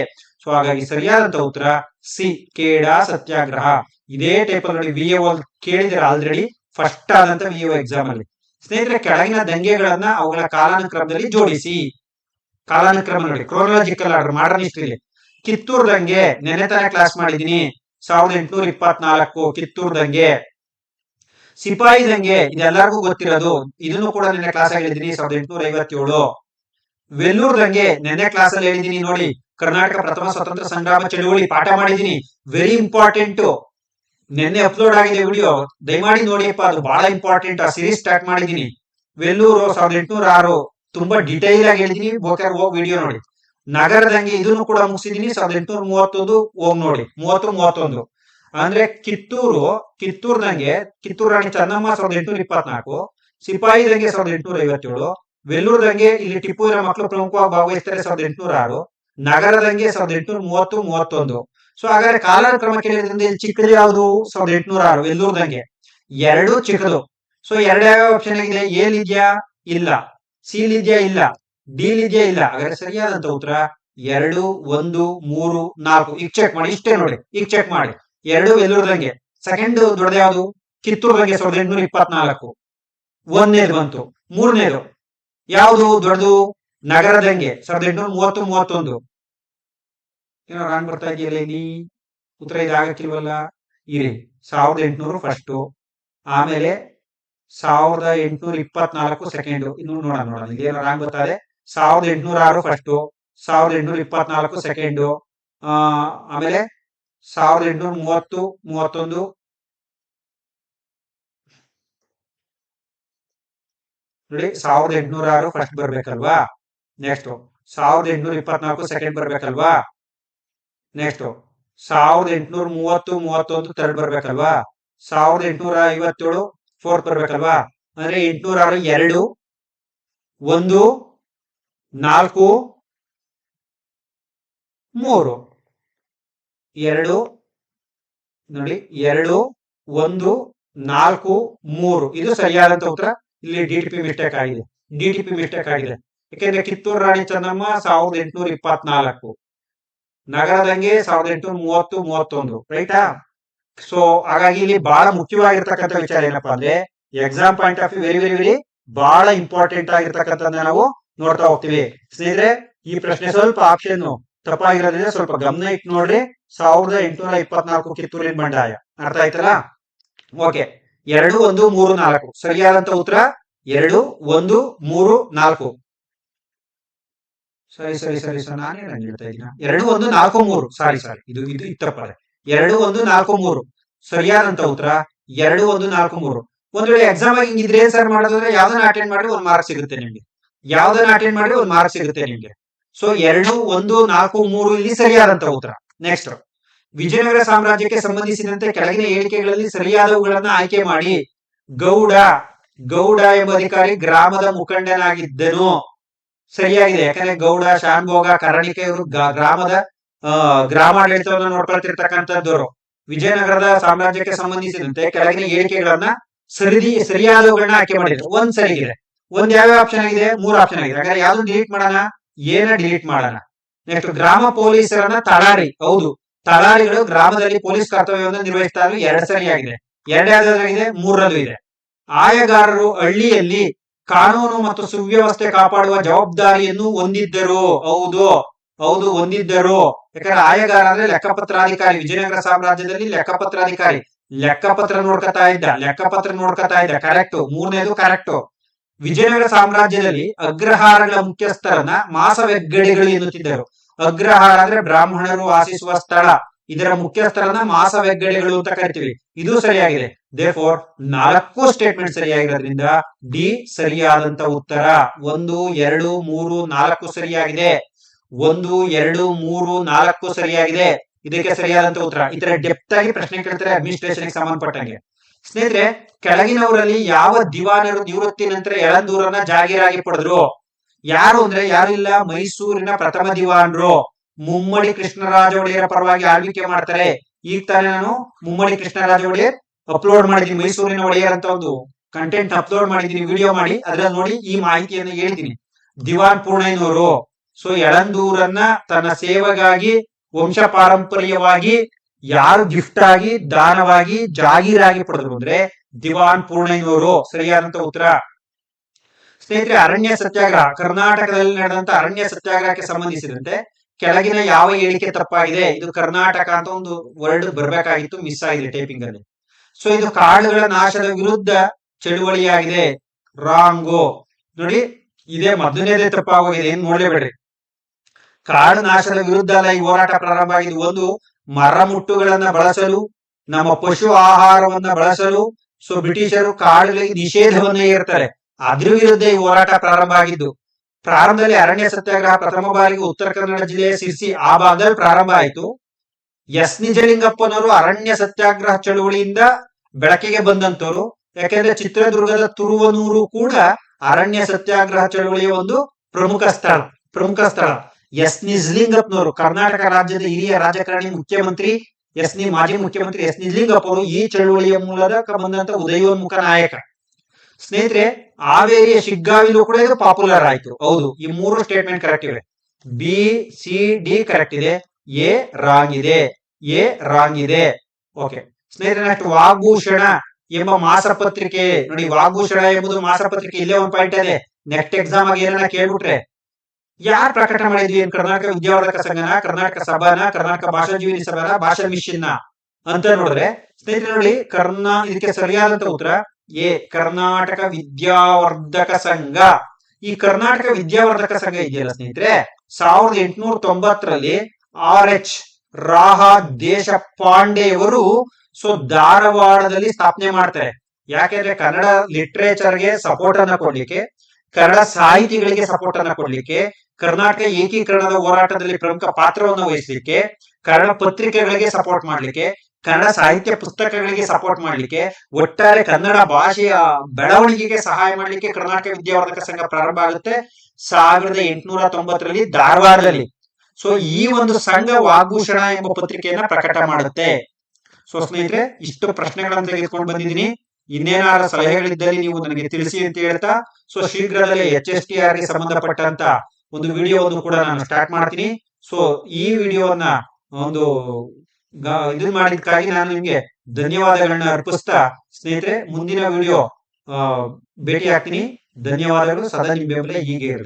ಸೊ ಹಾಗಾಗಿ ಸರಿಯಾದಂತ ಉತ್ತರ ಸಿ, ಕೇಡಾ ಸತ್ಯಾಗ್ರಹ. ಇದೇ ಟೈಪ್ ಅಲ್ಲಿ ನೋಡಿ, VAO ಕೇಳಿದಿರ ಆಲ್ರೆಡಿ ಫಸ್ಟ್ ಆದಂತ VAO ಎಕ್ಸಾಮ್ ಅಲ್ಲಿ. ಸ್ನೇಹಿತರೆ, ಕೆಳಗಿನ ದಂಗೆಗಳನ್ನ ಅವುಗಳ ಕಾಲಾನುಕ್ರಮದಲ್ಲಿ ಜೋಡಿಸಿ. ಕಾಲಾನುಕ್ರಮ ನೋಡಿ, ಕ್ರೋನಾಲಜಿಕಲ್ ಆರ್ಡರ್, ಮಾಡರ್ನ್ ಹಿಸ್ಟ್ರಿಲಿ. ಕಿತ್ತೂರು ದಂಗೆ ನೆನೆ ತಾನೇ ಕ್ಲಾಸ್ ಮಾಡಿದೀನಿ, 1824 ಕಿತ್ತೂರು ದಂಗೆ. ಸಿಪಾಯಿ ದಂಗೆ ಇದೆಲ್ಲರಿಗೂ ಗೊತ್ತಿರೋದು, ಇದನ್ನು ಕೂಡ ನೆನ್ನೆ ಕ್ಲಾಸ್ ಆಗಿ ಹೇಳಿದೀನಿ, 1857. ವೆಲ್ಲೂರ್ ದಂಗೆ ನೆನ್ನೆ ಕ್ಲಾಸ್ ಅಲ್ಲಿ ಹೇಳಿದೀನಿ ನೋಡಿ, ಕರ್ನಾಟಕ ಪ್ರಥಮ ಸ್ವತಂತ್ರ ಸಂಗ್ರಾಮ ಚಳುವಳಿ ಪಾಠ ಮಾಡಿದೀನಿ. Very important. ನೆನ್ನೆ ಅಪ್ಲೋಡ್ ಆಗಿದೆ ವಿಡಿಯೋ, ದಯಮಾಡಿ ನೋಡಿಯಪ್ಪ, ಅದು ಬಹಳ ಇಂಪಾರ್ಟೆಂಟ್. ಆ ಸೀರೀಸ್ ಸ್ಟಾರ್ಟ್ ಮಾಡಿದೀನಿ. ವೆಲ್ಲೂರು 1806 ತುಂಬಾ ಡಿಟೈಲ್ ಆಗಿ ಹೇಳಿದೀನಿ, ಬೇಕಾದ್ರೆ ಹೋಗಿ ವಿಡಿಯೋ ನೋಡಿ. ನಗರದಂಗೆ ಇದನ್ನು ಕೂಡ ಮುಗಿಸಿದೀನಿ, 1831 ಹೋಗಿ ನೋಡಿ, 30-31. ಅಂದ್ರೆ ಕಿತ್ತೂರು ದಂಗೆ, ಕಿತ್ತೂರು ರಾಣಿ ಚೆನ್ನಮ್ಮ 1824, ಸಿಪಾಯಿ ದಂಗೆ 1857, ವೆಲ್ಲೂರು ದಂಗೆ ಇಲ್ಲಿ ಟಿಪ್ಪುವಿನ ಮಕ್ಕಳು ಪ್ರಮುಖವಾಗಿ ಭಾಗವಹಿಸ್ತಾರೆ 1806, ನಗರ ದಂಗೆ 1830-31. ಸೊ ಹಾಗಾದ್ರೆ ಕಾಲಾನುಕ್ರಮ ಕೇಳಿದ್ರಿಂದ ಇಲ್ಲಿ ಚಿಕ್ಕದು ಯಾವುದು? 1806 ವೆಲ್ಲೂರು ದಂಗೆ. ಎರಡು ಚಿಕ್ಕದು. ಸೊ ಎರಡ್ಯಾವ ಆಪ್ಷನ್ ಆಗಿದೆ? ಎ ಇದೆಯಾ? ಇಲ್ಲ. ಸಿ ಇದೆಯಾ? ಇಲ್ಲ. ಡಿ ಇದೆಯಾ? ಇಲ್ಲ. ಹಾಗಾದ್ರೆ ಸರಿಯಾದಂತ ಉತ್ತರ 2, 1, 3, 4. ಈಗ ಚೆಕ್ ಮಾಡಿ, ಇಷ್ಟೇ ನೋಡಿ, ಈಗ ಚೆಕ್ ಮಾಡಿ. 2 ವೆಲ್ಲೂರು ದಂಗೆ. ಸೆಕೆಂಡ್ ದೊಡ್ಡದು ಯಾವುದು? ಕಿತ್ತೂರು ದಂಗೆ 1824. ಒಂದನೇದು ಬಂತು. ಮೂರನೇದು ಯಾವುದು ದೊಡ್ಡದು? ನಗರ ದಂಗೆ 1830-31. ಏನೋ ರಾಂಗ್ ಬರ್ತಾ ಇದೆಯಲ್ಲ ಇಲ್ಲಿ, ಉತ್ತರ ಇದಾಗಕ್ಕಿಲ್ವಲ್ಲ. ಇರಿ, 1800 ಫಸ್ಟ್, ಆಮೇಲೆ 1824 ಸೆಕೆಂಡ್. ಇನ್ನು ನೋಡೋಣ, ಇದೇನೋ ರಾಂಗ್ ಬರ್ತಾ ಇದೆ. 1806 ಫಸ್ಟ್, 1824 ಸೆಕೆಂಡ್, ಆಮೇಲೆ 1830-31. ನೋಡಿ, 1806 ಫಸ್ಟ್ ಬರ್ಬೇಕಲ್ವಾ? ನೆಕ್ಸ್ಟ್ 1824 ಸೆಕೆಂಡ್ ಬರ್ಬೇಕಲ್ವಾ? ನೆಕ್ಸ್ಟ್ 1830-31 ಥರ್ಡ್ ಬರ್ಬೇಕಲ್ವಾ? 1857 ಫೋರ್ತ್ ಬರ್ಬೇಕಲ್ವಾ? ಅಂದ್ರೆ 806 2, 1, 4, 3. 2 ನೋಡಿ, 2, 1, 4, 3. ಇದು ಸರಿಯಾದಂತ ಉತ್ತರ. ಇಲ್ಲಿ DTP ಮಿಸ್ಟೇಕ್ ಆಗಿದೆ. ಯಾಕೆಂದ್ರೆ ಕಿತ್ತೂರು ರಾಣಿ ಚೆನ್ನಮ್ಮ 1824, ನಗರದಂಗೆ 1830-31. ರೈಟಾ? ಸೊ ಹಾಗಾಗಿ ಇಲ್ಲಿ ಬಹಳ ಮುಖ್ಯವಾಗಿರ್ತಕ್ಕಂಥ ವಿಚಾರ ಏನಪ್ಪಾ ಅಂದ್ರೆ, exam point of view very very very ಬಹಳ ಇಂಪಾರ್ಟೆಂಟ್ ಆಗಿರ್ತಕ್ಕಂಥ ನಾವು ನೋಡ್ತಾ ಹೋಗ್ತೀವಿ. ಸ್ನೇಹಿತರೆ, ಈ ಪ್ರಶ್ನೆ ಸ್ವಲ್ಪ ಆಪ್ಷನ್ ತಪ್ಪಾಗಿರೋದ್ರಿಂದ ಸ್ವಲ್ಪ ಗಮನ ಇಟ್ಟು ನೋಡ್ರಿ. 1824 ಕಿತ್ತೂರಿನ ಬಂಡಾಯ. ಅರ್ಥ ಆಯ್ತಲ್ಲ? ಓಕೆ, 2, 1, 3, 4 ಸರಿಯಾದಂತ ಉತ್ತರ 2, 1, 3, 4. ಸರಿ ನಾನೇನು ಹೇಳ್ತಾ ಇದ್ದೀನ? 2, 1, 4, 3. ಸಾರಿ ಇದು ತಪ್ಪದೆ. 2, 1, 4, 3 ಸರಿಯಾದಂತ ಉತ್ತರ 2, 1, 4, 3. ಒಂದ್ ವೇಳೆ ಎಕ್ಸಾಮ್ ಆಗಿ ಹಿಂಗಿದ್ರೆ ಏನ್ ಸರ್ ಮಾಡೋದಂದ್ರೆ, ಯಾವ್ದನ್ನ ಅಟೆಂಡ್ ಮಾಡಿ 1 ಮಾರ್ಕ್ ಸಿಗುತ್ತೆ ನಿಮ್ಗೆ. 1 ಮಾರ್ಕ್ ಸಿಗುತ್ತೆ ನಿಮ್ಗೆ. ಸೊ 2, 1, 4, 3 ಇಲ್ಲಿ ಸರಿಯಾದಂತ ಉತ್ತರ. ನೆಕ್ಸ್ಟ್, ವಿಜಯನಗರ ಸಾಮ್ರಾಜ್ಯಕ್ಕೆ ಸಂಬಂಧಿಸಿದಂತೆ ಕೆಳಗಿನ ಹೇಳಿಕೆಗಳಲ್ಲಿ ಸರಿಯಾದವುಗಳನ್ನ ಆಯ್ಕೆ ಮಾಡಿ. ಗೌಡ ಗೌಡ ಎಂಬ ಅಧಿಕಾರಿ ಗ್ರಾಮದ ಮುಖಂಡನಾಗಿದ್ದನು. ಸರಿಯಾಗಿದೆ. ಯಾಕಂದ್ರೆ ಗೌಡ, ಶಾನ್ಭೋಗ, ಕರ್ಣಿಕೆ ಇವರು ಗ್ರಾಮದ ಗ್ರಾಮಾಡಳಿತವನ್ನು ನೋಡ್ಕೊಳ್ತಿರ್ತಕ್ಕಂಥದ್ದವರು. ವಿಜಯನಗರದ ಸಾಮ್ರಾಜ್ಯಕ್ಕೆ ಸಂಬಂಧಿಸಿದಂತೆ ಕೆಳಗಿನ ಹೇಳಿಕೆಗಳನ್ನ ಸರಿಯಾದವುಗಳನ್ನ ಆಯ್ಕೆ ಮಾಡಿದ್ರು. ಒಂದ್ ಸರಿಗಿದೆ. ಒಂದ್ ಯಾವ್ಯಾವ ಆಪ್ಷನ್ ಆಗಿದೆ? 3 ಆಪ್ಷನ್ ಆಗಿದೆ. ಹಾಗಾದ್ರೆ ಯಾವ್ದು ಡಿಲೀಟ್ ಮಾಡೋಣ? ಏನ ಡಿಲೀಟ್ ಮಾಡೋಣ. ನೆಕ್ಸ್ಟ್, ಗ್ರಾಮ ಪೊಲೀಸರನ್ನ ತಳಾರಿ. ಹೌದು, ತಳಾರಿಗಳು ಗ್ರಾಮದಲ್ಲಿ ಪೊಲೀಸ್ ಕರ್ತವ್ಯವನ್ನು ನಿರ್ವಹಿಸ್ತಾ ಇದ್ರು. 2 ಸರಿಯಾಗಿದೆ. 2 ಯಾವ್ದಾಗಿದೆ? 3ರಲ್ಲೂ ಇದೆ. ಆಯಗಾರರು ಹಳ್ಳಿಯಲ್ಲಿ ಕಾನೂನು ಮತ್ತು ಸುವ್ಯವಸ್ಥೆ ಕಾಪಾಡುವ ಜವಾಬ್ದಾರಿಯನ್ನು ಹೊಂದಿದ್ದರು. ಹೌದು ಹೌದು, ಹೊಂದಿದ್ದರು. ಯಾಕಂದ್ರೆ ಆಯಗಾರ ಅಂದ್ರೆ ಲೆಕ್ಕಪತ್ರಾಧಿಕಾರಿ. ವಿಜಯನಗರ ಸಾಮ್ರಾಜ್ಯದಲ್ಲಿ ಲೆಕ್ಕಪತ್ರಾಧಿಕಾರಿ ಲೆಕ್ಕಪತ್ರ ನೋಡ್ಕೊತಾ ಇದ್ದ. ಕರೆಕ್ಟ್. 3ನೇದು ಕರೆಕ್ಟ್. ವಿಜಯನಗರ ಸಾಮ್ರಾಜ್ಯದಲ್ಲಿ ಅಗ್ರಹಾರಗಳ ಮುಖ್ಯಸ್ಥರನ್ನ ಮಾಸವೆಗ್ಗಡೆಗಳು ಎನ್ನುತ್ತಿದ್ದರು. ಅಗ್ರಹಾರ ಅಂದ್ರೆ ಬ್ರಾಹ್ಮಣರು ವಾಸಿಸುವ ಸ್ಥಳ. ಇದರ ಮುಖ್ಯಸ್ಥರನ್ನ ಮಾಸವೆಗ್ಗಡೆಗಳು ಅಂತ ಕರಿತೀವಿ. ಇದು ಸರಿಯಾಗಿದೆ. ದೇರ್ಫೋರ್ 4 ಸ್ಟೇಟ್ಮೆಂಟ್ ಸರಿಯಾಗಿರೋದ್ರಿಂದ ಡಿ ಸರಿಯಾದಂತ ಉತ್ತರ. 1, 2, 3, 4 ಸರಿಯಾಗಿದೆ. 1, 2, 3, 4 ಸರಿಯಾಗಿದೆ. ಇದಕ್ಕೆ ಸರಿಯಾದಂತ ಉತ್ತರ. ಈ ತರ ಡೆಪ್ತ್ ಆಗಿ ಪ್ರಶ್ನೆ ಕೇಳ್ತಾರೆ ಅಡ್ಮಿನಿಸ್ಟ್ರೇಷನ್ ಸಂಬಂಧಪಟ್ಟಂಗೆ. ಸ್ನೇಹಿತರೆ, ಕೆಳಗಿನವರಲ್ಲಿ ಯಾವ ದಿವಾನರು ನಿವೃತ್ತಿ ನಂತರ ಯಳಂದೂರನ್ನ ಜಾಗೀರಾಗಿ ಪಡೆದ್ರು? ಯಾರು ಅಂದ್ರೆ ಯಾರು ಇಲ್ಲ, ಮೈಸೂರಿನ ಪ್ರಥಮ ದಿವಾನರು. ಮುಮ್ಮಡಿ ಕೃಷ್ಣರಾಜ ಒಡೆಯರ ಪರವಾಗಿ ಆಳ್ವಿಕೆ ಮಾಡ್ತಾರೆ. ಈಗ ತಾನೇ ನಾನು ಮುಮ್ಮಡಿ ಕೃಷ್ಣರಾಜ ಒಡೆಯರ್ ಅಪ್ಲೋಡ್ ಮಾಡಿದೀನಿ. ಮೈಸೂರಿನ ಒಡೆಯರ್ ಅಂತ ಒಂದು ಕಂಟೆಂಟ್ ಅಪ್ಲೋಡ್ ಮಾಡಿದೀನಿ, ವಿಡಿಯೋ ಮಾಡಿ. ಅದ್ರಲ್ಲಿ ನೋಡಿ ಈ ಮಾಹಿತಿಯನ್ನು ಹೇಳ್ತೀನಿ. ದಿವಾನ್ ಪೂರ್ಣಯ್ಯನವರು ಸೊ ಯಳಂದೂರನ್ನ ತನ್ನ ಸೇವೆಗಾಗಿ ವಂಶ ಪಾರಂಪರ್ಯವಾಗಿ ಯಾರು ಗಿಫ್ಟ್ ಆಗಿ, ದಾನವಾಗಿ, ಜಾಗೀರಾಗಿ ಪಡೆದ್ರು ಅಂದ್ರೆ ದಿವಾನ್ ಪೂರ್ಣಯ್ಯನವರು. ಸರಿಯಾದಂತ ಉತ್ತರ. ಸ್ನೇಹಿತರೆ, ಅರಣ್ಯ ಸತ್ಯಾಗ್ರಹ, ಕರ್ನಾಟಕದಲ್ಲಿ ನಡೆದಂತ ಅರಣ್ಯ ಸತ್ಯಾಗ್ರಹಕ್ಕೆ ಸಂಬಂಧಿಸಿದಂತೆ ಕೆಳಗಿನ ಯಾವ ಹೇಳಿಕೆ ತಪ್ಪಾಗಿದೆ? ಇದು ಕರ್ನಾಟಕ ಅಂತ ಒಂದು ವರ್ಡ್ ಬರ್ಬೇಕಾಗಿತ್ತು, ಮಿಸ್ ಆಗಿದೆ ಟೈಪಿಂಗ್ ಅಲ್ಲಿ. ಸೊ ಇದು ಕಾಡುಗಳ ನಾಶದ ವಿರುದ್ಧ ಚಳುವಳಿಯಾಗಿದೆ. ರಾಂಗೋ. ನೋಡಿ, ಇದೇ ಮೊದಲನೇದೇ ತಪ್ಪಾಗೋಗಿದೆ, ಏನ್ ನೋಡ್ಲೇಬೇಡ್ರಿ. ಕಾಡು ನಾಶದ ವಿರುದ್ಧ ಅಲ್ಲ ಈ ಹೋರಾಟ ಪ್ರಾರಂಭ ಆಗಿದ್ದು. ಒಂದು, ಮರ ಮುಟ್ಟುಗಳನ್ನ ಬಳಸಲು, ನಮ್ಮ ಪಶು ಆಹಾರವನ್ನ ಬಳಸಲು ಸೊ ಬ್ರಿಟಿಷರು ಕಾಡುಗಳಿಗೆ ನಿಷೇಧವನ್ನ ಹೇರ್ತಾರೆ. ಅದ್ರ ವಿರುದ್ಧ ಈ ಹೋರಾಟ ಪ್ರಾರಂಭ ಆಗಿದ್ದು. ಪ್ರಾರಂಭದಲ್ಲಿ ಅರಣ್ಯ ಸತ್ಯಾಗ್ರಹ ಪ್ರಥಮ ಬಾರಿಗೆ ಉತ್ತರ ಕನ್ನಡ ಜಿಲ್ಲೆಯ ಸಿರ್ಸಿ ಆ ಭಾಗದಲ್ಲಿ ಪ್ರಾರಂಭ ಆಯಿತು. ಎಸ್ ನಿಜಲಿಂಗಪ್ಪನವರು ಅರಣ್ಯ ಸತ್ಯಾಗ್ರಹ ಚಳುವಳಿಯಿಂದ ಬೆಳಕಿಗೆ ಬಂದಂತವರು. ಯಾಕೆಂದ್ರೆ ಚಿತ್ರದುರ್ಗದ ತುರುವನೂರು ಕೂಡ ಅರಣ್ಯ ಸತ್ಯಾಗ್ರಹ ಚಳುವಳಿಯ ಒಂದು ಪ್ರಮುಖ ಸ್ಥಳ. ಎಸ್ ನಿಜಲಿಂಗಪ್ಪನವರು ಕರ್ನಾಟಕ ರಾಜ್ಯದ ಹಿರಿಯ ರಾಜಕಾರಣಿ, ಮುಖ್ಯಮಂತ್ರಿ, ಮಾಜಿ ಮುಖ್ಯಮಂತ್ರಿ ಎಸ್ ನಿಜಲಿಂಗಪ್ಪ ಅವರು ಈ ಚಳುವಳಿಯ ಮೂಲಕ ಬಂದಂತ ಉದಯೋನ್ಮುಖ ನಾಯಕ. ಸ್ನೇಹಿತರೆ, ಹಾವೇರಿಯ ಶಿಗ್ಗಾವಿಲೂ ಕೂಡ ಇದು ಪಾಪ್ಯುಲರ್ ಆಯ್ತು. ಹೌದು, ಈ 3 ಸ್ಟೇಟ್ಮೆಂಟ್ ಕರೆಕ್ಟ್ ಇವೆ. ಬಿ, ಸಿ, ಡಿ ಕರೆಕ್ಟ್ ಇದೆ. ಎ ರಾಂಗ್ ಇದೆ. ಓಕೆ ಸ್ನೇಹಿತರೆ, ನೆಕ್ಸ್ಟ್ ವಾಗ್ಭೂಷಣ ಎಂಬ ಮಾಸಪತ್ರಿಕೆ. ನೋಡಿ, ವಾಗ್ಭೂಷಣ ಎಂಬುದು ಮಾಸಪತ್ರಿಕೆ. ಇಲ್ಲೇ ಒಂದು ಪಾಯಿಂಟ್ ಇದೆ. ನೆಕ್ಸ್ಟ್ ಎಕ್ಸಾಮ್ ಆಗಿ ಏನನ್ನ ಕೇಳ್ಬಿಟ್ರೆ, ಯಾರು ಪ್ರಕಟ ಮಾಡಿದ್ವಿ? ಕರ್ನಾಟಕ ವಿದ್ಯಾವರ್ಧಕ ಸಂಘನ, ಕರ್ನಾಟಕ ಸಭಾನ, ಕರ್ನಾಟಕ ಭಾಷಾ ಜೀವಿನಿ ಸಭಾನ, ಭಾಷಾ ಮಿಷನ್ ಅಂತ ನೋಡಿದ್ರೆ, ಸ್ನೇಹಿತರೆ ನೋಡಿ, ಇದಕ್ಕೆ ಸರಿಯಾದಂತ ಉತ್ತರ ಎ, ಕರ್ನಾಟಕ ವಿದ್ಯಾವರ್ಧಕ ಸಂಘ. ಈ ಕರ್ನಾಟಕ ವಿದ್ಯಾವರ್ಧಕ ಸಂಘ ಇದೆಯಲ್ಲ ಸ್ನೇಹಿತರೆ, 1890ರಲ್ಲಿ RH ರಾಹ ದೇಶಪಾಂಡೆಯವರು ಸೊ ಧಾರವಾಡದಲ್ಲಿ ಸ್ಥಾಪನೆ ಮಾಡ್ತಾರೆ. ಯಾಕೆಂದ್ರೆ ಕನ್ನಡ ಲಿಟ್ರೇಚರ್ಗೆ ಸಪೋರ್ಟ್ ಅನ್ನ ಕೊಡ್ಲಿಕ್ಕೆ, ಕನ್ನಡ ಸಾಹಿತಿಗಳಿಗೆ ಸಪೋರ್ಟ್ ಅನ್ನ ಕೊಡ್ಲಿಕ್ಕೆ, ಕರ್ನಾಟಕ ಏಕೀಕರಣದ ಹೋರಾಟದಲ್ಲಿ ಪ್ರಮುಖ ಪಾತ್ರವನ್ನು ವಹಿಸಲಿಕ್ಕೆ, ಕನ್ನಡ ಪತ್ರಿಕೆಗಳಿಗೆ ಸಪೋರ್ಟ್ ಮಾಡ್ಲಿಕ್ಕೆ, ಕನ್ನಡ ಸಾಹಿತ್ಯ ಪುಸ್ತಕಗಳಿಗೆ ಸಪೋರ್ಟ್ ಮಾಡ್ಲಿಕ್ಕೆ, ಒಟ್ಟಾರೆ ಕನ್ನಡ ಭಾಷೆಯ ಬೆಳವಣಿಗೆಗೆ ಸಹಾಯ ಮಾಡ್ಲಿಕ್ಕೆ ಕರ್ನಾಟಕ ವಿದ್ಯಾವರ್ಧಕ ಸಂಘ ಪ್ರಾರಂಭ ಆಗುತ್ತೆ 1890ರಲ್ಲಿ ಧಾರವಾಡದಲ್ಲಿ. ಸೊ ಈ ಒಂದು ಸಂಘ ವಾಗ್ಭೂಷಣ ಎಂಬ ಪತ್ರಿಕೆಯನ್ನ ಪ್ರಕಟ ಮಾಡುತ್ತೆ. ಸೊ ಸ್ನೇಹಿತರೆ, ಇಷ್ಟು ಪ್ರಶ್ನೆಗಳನ್ನು ತೆಗೆದುಕೊಂಡು ಬಂದಿದ್ದೀನಿ. ಇನ್ನೇನಾರ ಸಲಹೆಗಳಿದ್ದಲ್ಲಿ ನೀವು ನನಗೆ ತಿಳಿಸಿ ಅಂತ ಹೇಳ್ತಾ, ಸೊ ಶೀಘ್ರದಲ್ಲೇ HSTR ಗೆ ಸಂಬಂಧಪಟ್ಟಂತ ಒಂದು ವಿಡಿಯೋವನ್ನು ಕೂಡ ನಾನು ಸ್ಟಾರ್ಟ್ ಮಾಡ್ತೀನಿ. ಸೊ ಈ ವಿಡಿಯೋವನ್ನ ಒಂದು ಇದನ್ನ ಮಾಡಿದಕ್ಕಾಗಿ ನಾನು ನಿಮ್ಗೆ ಧನ್ಯವಾದಗಳನ್ನ ಅರ್ಪಿಸ್ತಾ, ಸ್ನೇಹಿತರೆ ಮುಂದಿನ ವಿಡಿಯೋ ಭೇಟಿ ಆಗ್ತೀನಿ. ಧನ್ಯವಾದಗಳು. ಸದಾ ನಿಮ್ಮ ಬೆಂಬಲ ಹೀಗೆ ಇರಲಿ.